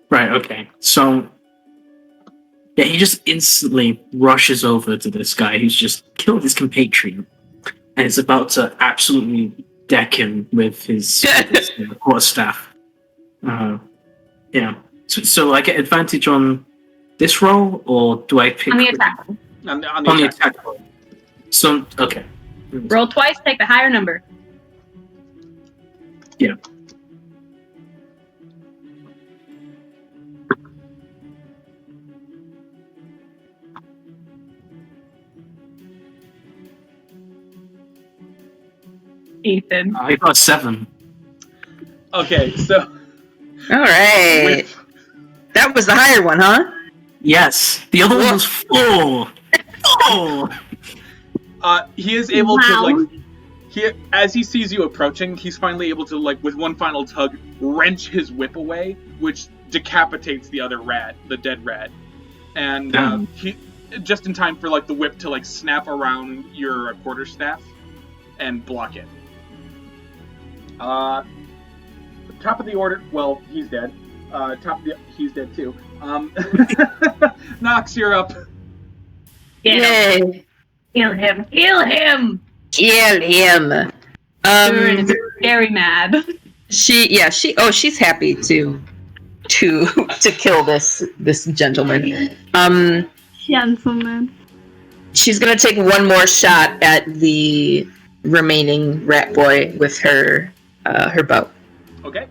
right. Okay. So yeah, he just instantly rushes over to this guy who's just killed his compatriot, and is about to absolutely deck him with his quarterstaff. Yeah. So I get advantage on this roll, or do I pick On the attack. On on the the attack. attack roll? So okay. Roll twice, take the higher number. Yeah. Ethan. I got 7. Okay, so All right. with, That was the higher one, huh? Yes. The other one was 4. Oh. he is able to Wow. like as he sees you approaching, he's finally able to like with one final tug wrench his whip away, which decapitates the other rat, the dead rat, and he just in time for like the whip to like snap around your quarterstaff and block it. Top of the order. Well, he's dead. He's dead too. Nox, you're up. Yay. Kill him. Kill him. Kill him. Dhuur'in is very mad. She's happy to kill this gentleman. Gentleman. She's gonna take one more shot at the remaining rat boy with her bow. Okay.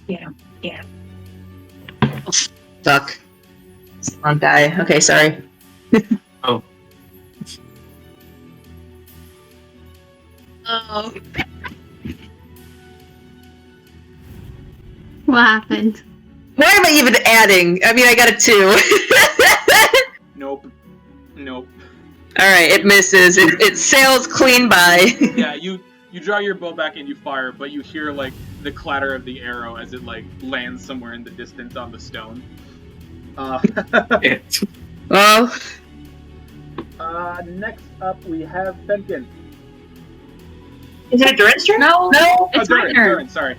Yeah. Fuck. Wrong guy. Okay, sorry. Oh. Oh. What happened? Why am I even adding? I mean, I got a 2. Nope. Alright, it misses. It sails clean by. Yeah, you draw your bow back and you fire, but you hear like the clatter of the arrow as it like lands somewhere in the distance on the stone. Well, Next up we have Fenkin. Is it Dhuur'in's turn? No, it's my Dhuur'in, turn. Dhuur'in, sorry.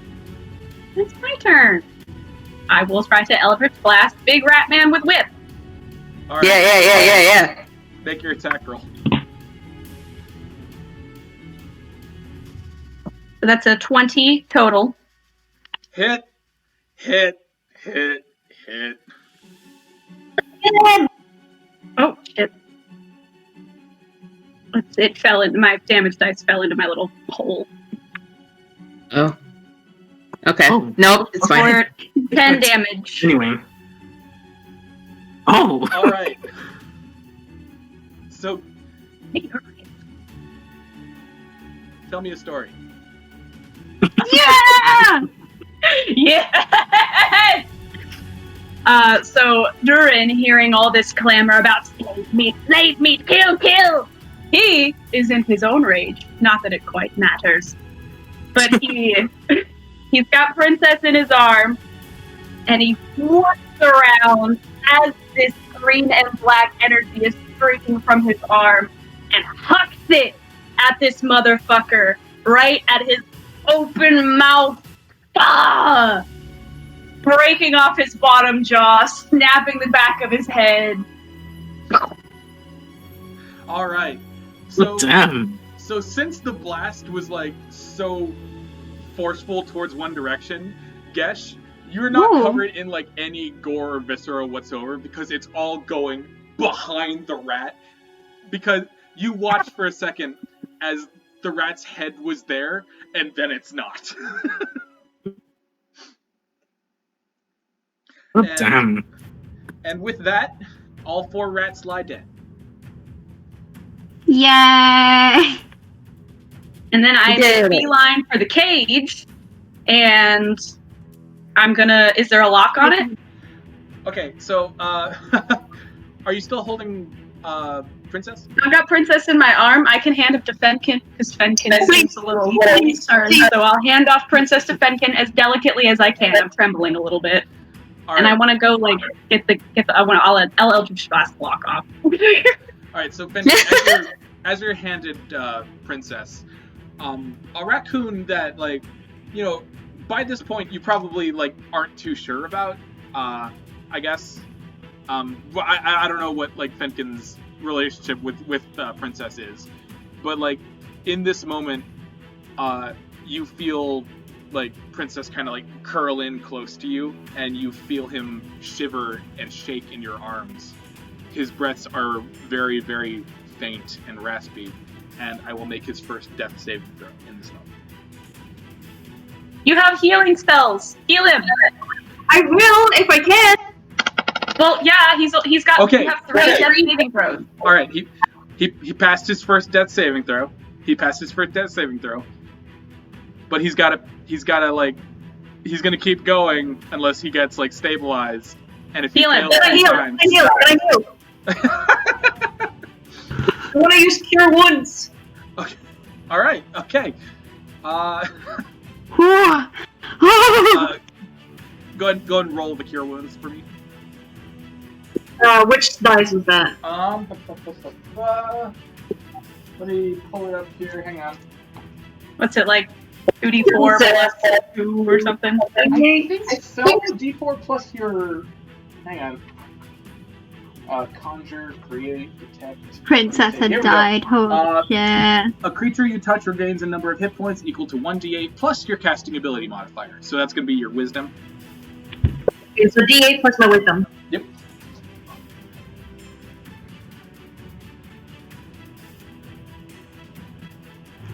It's my turn. I will try to Eldritch Blast Big Rat Man with Whip. All right. yeah. Make your attack roll. So that's a 20 total. Hit. Oh, shit. It fell into my damage dice, fell into my little hole. Oh. Okay. Oh. Nope, it's fine. For 10 damage. Anyway. Oh. All right. So, tell me a story. Yeah! Yes! So Dhuur'in, hearing all this clamor about slave meat, kill! He is in his own rage. Not that it quite matters. But he's got Princess in his arm, and he flips around as this green and black energy is streaking from his arm and hucks it at this motherfucker right at his open mouth. Ah! Breaking off his bottom jaw, snapping the back of his head. All right. So, Damn. so since the blast was like so forceful towards one direction, Gesh, you're not Ooh. covered in like any gore or viscera whatsoever because it's all going behind the rat. Because you watched for a second as the rat's head was there, and then it's not. And- Damn. And with that, all 4 rats lie dead. Yay! And then I You did make it. beeline for the cage, and I'm gonna. Is there a lock on it? Okay, so are you still holding Princess? I've got Princess in my arm. I can hand it to Fenkin because Fenkin seems a little concerned. So I'll hand off Princess to Fenkin as delicately as I can. I'm trembling a little bit. All And right. I want to go like get the I'll Eldritch Blast block off. All right. So Fenkin, as you're handed Princess, a raccoon that like, by this point you probably like aren't too sure about. I guess. Well, I don't know what like Fenkin's relationship with Princess is, but like in this moment, you feel like Princess kind of like curl in close to you, and you feel him shiver and shake in your arms. His breaths are very, very faint and raspy, and I will make his first death saving throw in this moment. You have healing spells. Heal him. I will if I can. Well, yeah, he's got. Okay. You have 3 death saving throws. All right, he passed his first death saving throw. But he's gonna keep going unless he gets like stabilized. And if he Heal him. fails I three heal. times, I heal. I want to use Cure Wounds. okay. All right. Okay. Go ahead and roll the cure wounds for me. Which dice was that? Let me pull it up here. Hang on. What's it like? 2d4 plus 2 or something? I think so. D4 plus your. Hang on. Conjure, create, detect. Princess Here we had go. died. Oh shit. A creature you touch regains a number of hit points equal to 1d8 plus your casting ability modifier. So that's going to be your wisdom. Okay, so D8 plus my wisdom. Yep.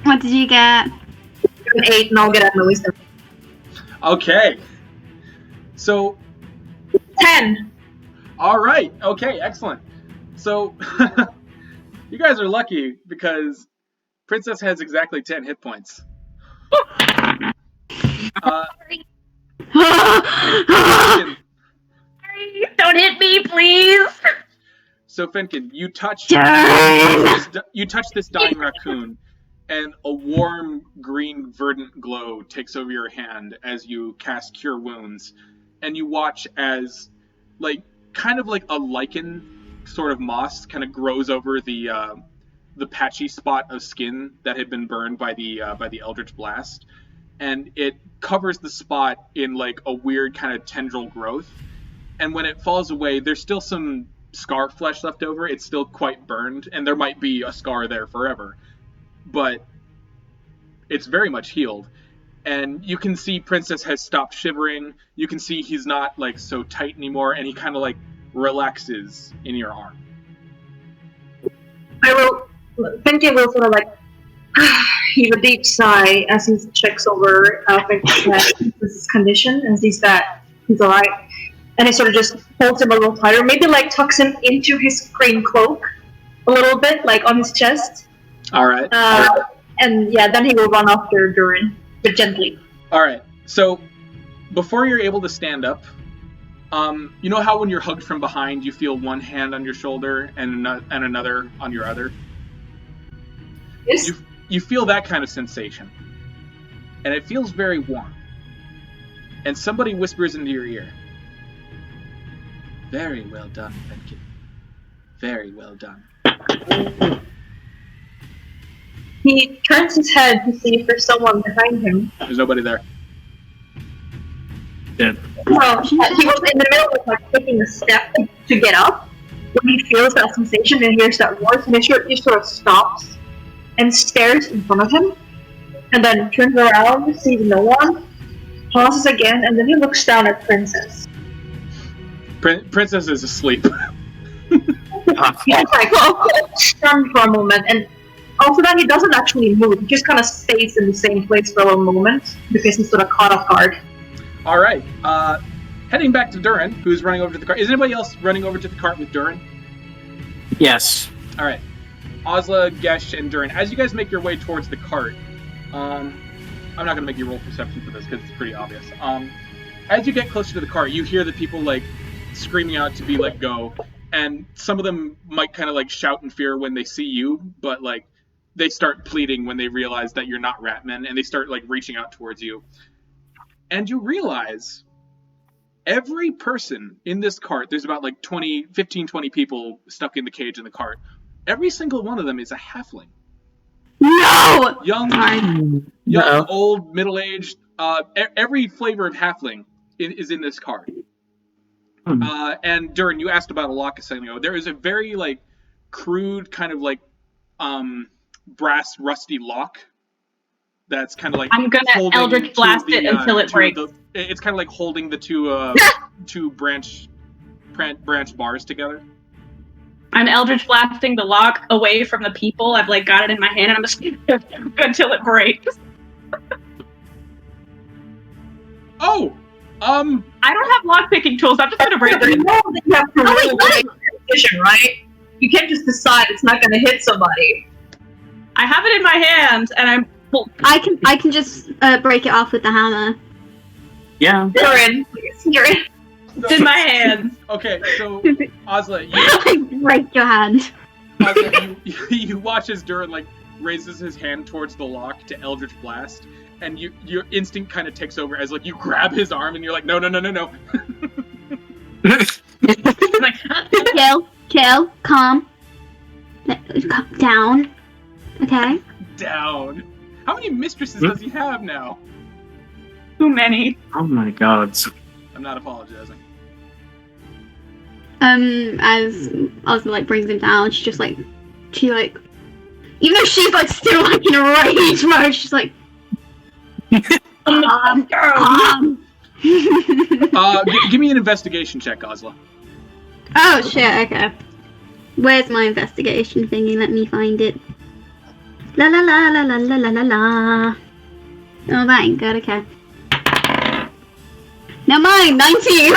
What did you get? 8, and I'll get out my wisdom. Okay. So, 10. all right. Okay, excellent. So, you guys are lucky because Princess has exactly 10 hit points. Fenkin, Don't hit me, please! so Fenkin, you touch Darn! this dying raccoon, and a warm green verdant glow takes over your hand as you cast Cure Wounds, and you watch as, like, kind of like a lichen sort of moss kind of grows over the patchy spot of skin that had been burned by the Eldritch Blast, and it covers the spot in like a weird kind of tendril growth. And when it falls away, there's still some scar flesh left over. It's still quite burned, and there might be a scar there forever. But it's very much healed. And you can see Princess has stopped shivering. You can see he's not like so tight anymore, and he kind of like relaxes in your arm. Fenkin will sort of like heave a deep sigh as he checks over Fenkin's condition and sees that he's alright. And he sort of just holds him a little tighter, maybe like tucks him into his green cloak a little bit, like on his chest. All right. And yeah, then he will run after Dhuur'in, but gently. All right. So before you're able to stand up, you know how when you're hugged from behind, you feel one hand on your shoulder and another on your other? Yes. You feel that kind of sensation. And it feels very warm. And somebody whispers into your ear, "Very well done, Fenkin. Very well done." He turns his head to see if there's someone behind him. There's nobody there. Yeah. Well, he was in the middle of like taking a step to get up when he feels that sensation and hears that voice, and he sort of stops and stares in front of him, and then turns around, sees no one, pauses again, and then he looks down at Princess. Princess is asleep. He's like stunned for a moment, and after that he doesn't actually move. He just kind of stays in the same place for a little moment because he's sort of caught off guard. All right. Heading back to Dhuur'in, who's running over to the cart. Is anybody else running over to the cart with Dhuur'in? Yes. All right. Ozla, Gesh, and Dhuur'in. As you guys make your way towards the cart, I'm not going to make you roll perception for this because it's pretty obvious. As you get closer to the cart, you hear the people like screaming out to be let go, and some of them might kind of like shout in fear when they see you, but like they start pleading when they realize that you're not Ratman, and they start like reaching out towards you. And you realize Every person in this cart, there's about like 15, 20 people stuck in the cage in the cart. Every single one of them is a halfling. No! Young, old, middle-aged, every flavor of halfling is in this cart. And Dhuur'in, you asked about a lock a second ago. There is a very like crude kind of like brass rusty lock that's kind of like I'm gonna Eldritch Blast it until it breaks. It's kind of like holding the two branch bars together. I'm Eldritch Blasting the lock away from the people. I've like got it in my hand and I'm just until it breaks. Oh! I don't have lock-picking tools. I'm just gonna break You it. know that you have to roll a decision, right? You can't just decide it's not going to hit somebody. I have it in my hand, and I'm. Well, I can just break it off with the hammer. Yeah. Dhuur'in, please. Dhuur'in. it's in my hand. Okay, so Ozla, I break your hand. you watch as Dhuur'in like raises his hand towards the lock to Eldritch Blast, and your instinct kind of takes over as like you grab his arm and you're like, no. Like, Chill, calm down. Okay. Down. How many mistresses does he have now? too many. Oh my god. I'm not apologizing. As Ozla like brings him down, she even though she's like still like in a rage mode, she's like, Give me an investigation check, Ozla. Oh shit, okay. Where's my investigation thingy? Let me find it. La la la la la la la la la. Oh, that ain't good, okay. Never mind, 19!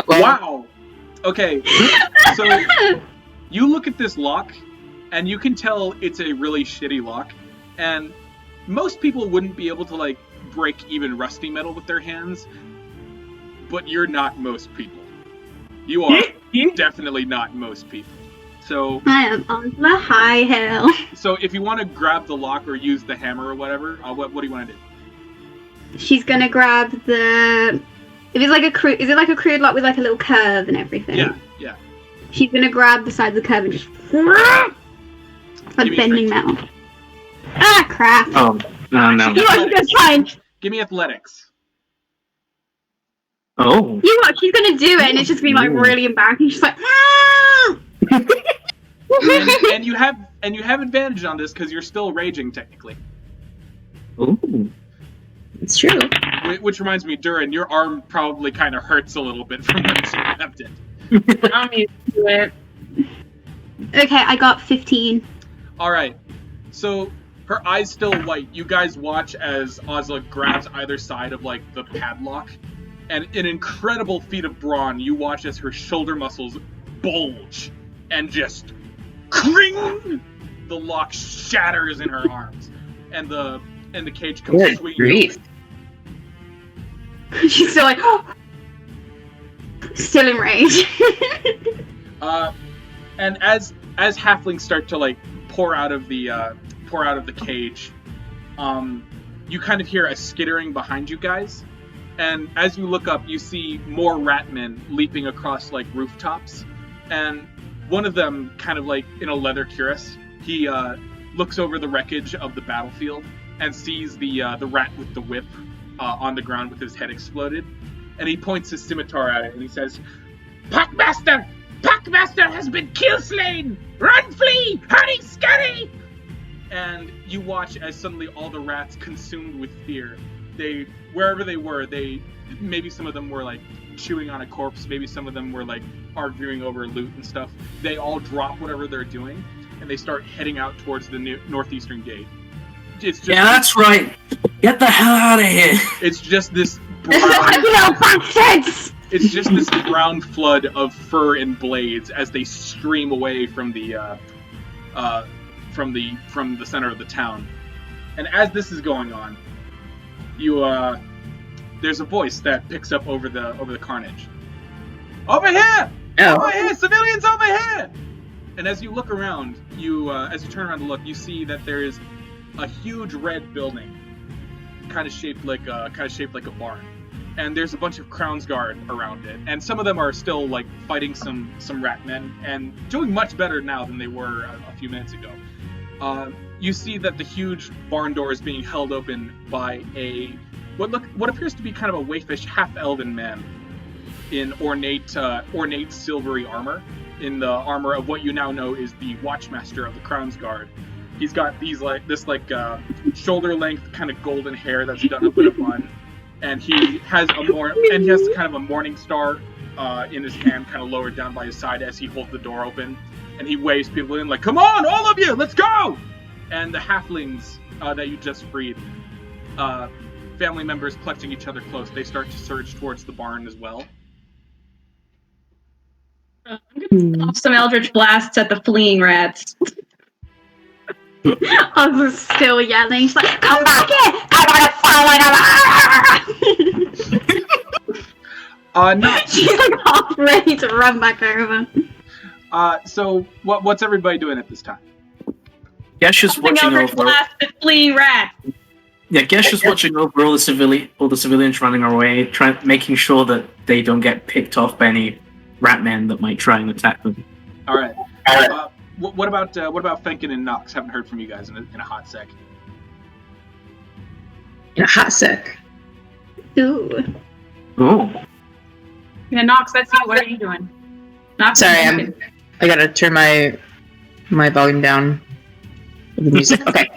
Wow! Okay, so you look at this lock, and you can tell it's a really shitty lock, and most people wouldn't be able to, like, break even rusty metal with their hands, but you're not most people. You are definitely not most people. So I am Ozla Highhill. So if you want to grab the lock or use the hammer or whatever, what do you want to do? She's gonna grab the... If it's like a crude... Is it like a crude lock with like a little curve and everything? Yeah. She's gonna grab the side of the curve and just... Like bending metal. Ah, crap. Oh, no. You know what, she's gonna try. Give me athletics. Oh. You know what, she's gonna do it and it's just gonna be like really embarrassing. She's like... and you have advantage on this because you're still raging technically. Ooh. It's true. Which reminds me, Dhuur'in, your arm probably kind of hurts a little bit from when she grabbed it. I'm used to it. Okay, I got 15. Alright, so her eyes still white. You guys watch as Ozla grabs either side of like the padlock, and in an incredible feat of brawn, you watch as her shoulder muscles bulge and just cring! The lock shatters in her arms, and the cage comes Good swinging grief. open. She's still like... still in rage. And as halflings start to like pour out of the cage, you kind of hear a skittering behind you guys, and as you look up, you see more ratmen leaping across like rooftops, and one of them, kind of like in a leather cuirass, he looks over the wreckage of the battlefield and sees the rat with the whip on the ground with his head exploded, and he points his scimitar at it and he says, Packmaster! Packmaster has been kill-slain! Run, flee! Hurry, scurry! And you watch as suddenly all the rats, consumed with fear, wherever they were, maybe some of them were like chewing on a corpse, maybe some of them were like arguing over loot and stuff, they all drop whatever they're doing and they start heading out towards the northeastern gate. It's just, yeah, that's right. Get the hell out of here. It's just this It's just this brown flood of fur and blades as they stream away from the center of the town. And as this is going on, there's a voice that picks up over the carnage. Over here! Oh. Over here! Civilians over here! And as you look around, as you turn around to look, you see that there is a huge red building, kind of shaped like a barn. and there's a bunch of Crownsguard around it, and some of them are still like fighting some rat men and doing much better now than they were a few minutes ago. You see that the huge barn door is being held open by what appears to be kind of a waifish half-elven man in ornate silvery armor, in the armor of what you now know is the Watchmaster of the Crownsguard. He's got this shoulder-length kind of golden hair that's done up in a bun, and he has kind of a morning star in his hand, kind of lowered down by his side as he holds the door open, and he waves people in like, "Come on, all of you, let's go!" And the halflings that you just freed, family members clutching each other close, they start to surge towards the barn as well. I'm gonna off some eldritch blasts at the fleeing rats. I was still yelling. She's like, "Come back here! I want to follow them!" No. She's like half ready to run back over. So what's everybody doing at this time? Gesh is watching over. Blast the fleeing rats. Yeah, Gesh is watching over all the civilians running away, making sure that they don't get picked off by any rat men that might try and attack them. All right. What about Fenkin and Nox? Haven't heard from you guys in a hot sec. In a hot sec. Ooh. Oh. Yeah, Nox, that's you. What are you doing? Nox, Sorry, I gotta turn my volume down for the music. Okay.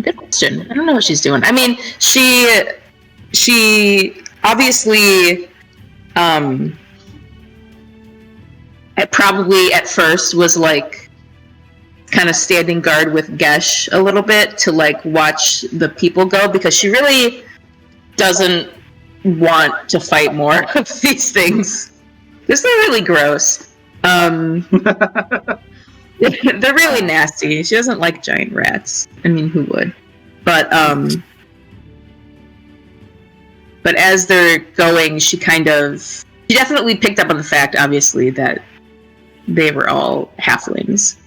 Good question. I don't know what she's doing. I mean, she obviously probably at first was like kind of standing guard with Gesh a little bit to like watch the people go, because she really doesn't want to fight more of these things. They're really gross. They're really nasty. She doesn't like giant rats. I mean, who would? But as they're going, she definitely picked up on the fact, obviously, that they were all halflings.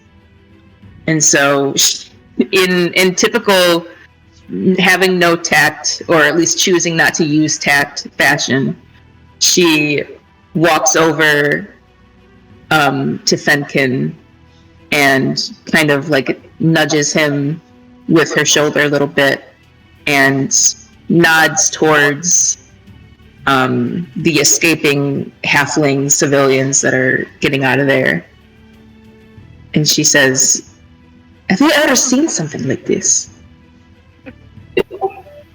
And so, in typical having no tact, or at least choosing not to use tact fashion, she walks over to Fenkin and kind of like nudges him with her shoulder a little bit and nods towards the escaping halfling civilians that are getting out of there. And she says, "Have you ever seen something like this?"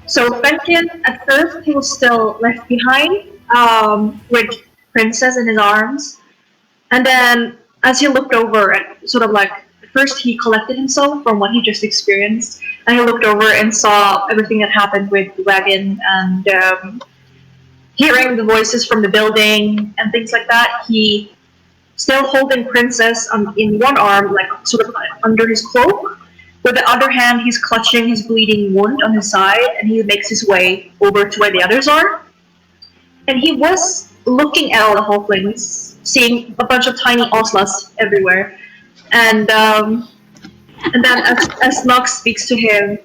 So Fenkin, at first, he was still left behind with Princess in his arms. And then, as he looked over at sort of like, at first he collected himself from what he just experienced, and he looked over and saw everything that happened with the wagon and hearing the voices from the building and things like that. He, still holding Princess in one arm, like sort of under his cloak. With the other hand, he's clutching his bleeding wound on his side, and he makes his way over to where the others are. And he was looking at all the halflings, seeing a bunch of tiny Ozlas everywhere. And then as Nox speaks to him,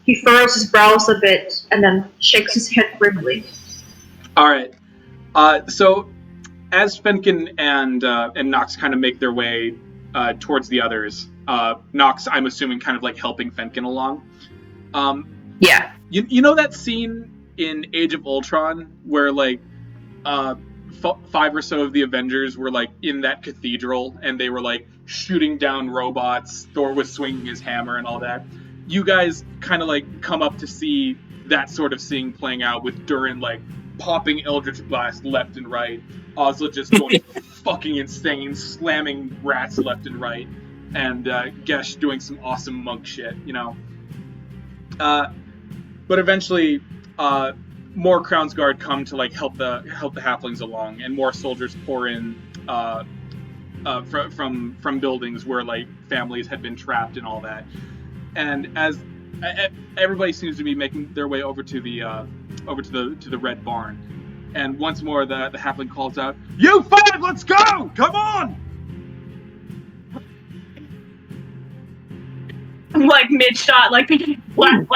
he furrows his brows a bit and then shakes his head grimly. All right. So as Fenkin and Nox kind of make their way towards the others, Nox, I'm assuming, kind of like helping Fenkin along. Yeah. You know that scene in Age of Ultron where like 5 or so of the Avengers were like in that cathedral and they were like shooting down robots, Thor was swinging his hammer and all that? You guys kind of like come up to see that sort of scene playing out, with Dhuur'in like popping Eldritch Blast left and right, Ozla just going fucking insane, slamming rats left and right, and Gesh doing some awesome monk shit, you know. But eventually, more Crownsguard come to like help the halflings along, and more soldiers pour in from buildings where like families had been trapped and all that. And as everybody seems to be making their way over to the red barn, and once more the halfling calls out, "You 5, let's go! Come on!" like mid-shot, like thinking, what?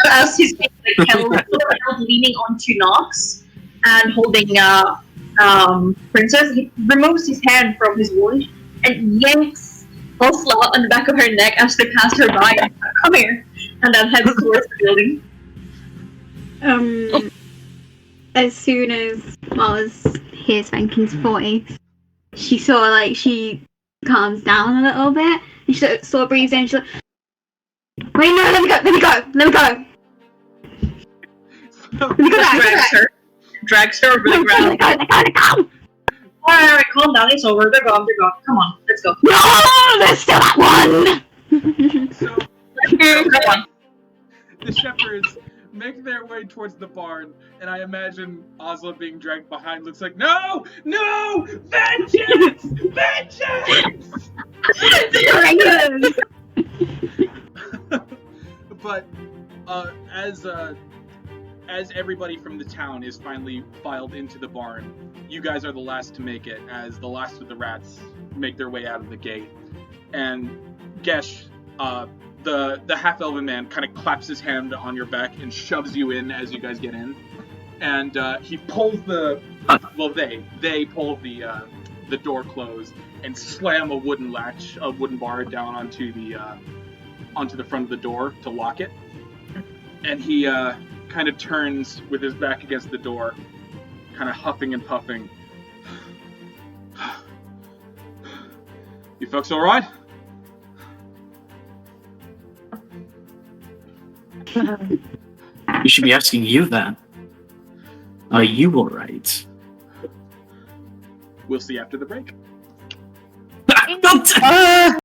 As he's being like held leaning onto Nox and holding Princess, he removes his hand from his wound and yanks Ozla on the back of her neck as they pass her by. Come here, and then heads towards the building. As soon as Moz hears Fenkin's voice, she sort of like she calms down a little bit. And she sort of breathes in. She's like, "Wait, no, let me go. Drags her over the ground. Alright, calm down. It's over. They're gone. Come on, let's go. No, there's still that one. So Come on. the shepherds make their way towards the barn, and I imagine Ozla being dragged behind. Looks like no, vengeance. But as everybody from the town is finally filed into the barn, you guys are the last to make it, as the last of the rats make their way out of the gate. And Gesh, the half-elven man, kind of claps his hand on your back and shoves you in as you guys get in. And he pulls they pull the door closed and slam a wooden bar down onto the front of the door to lock it. And he kind of turns with his back against the door, kind of huffing and puffing. You folks all right? We should be asking you that. Are you all right? We'll see after the break.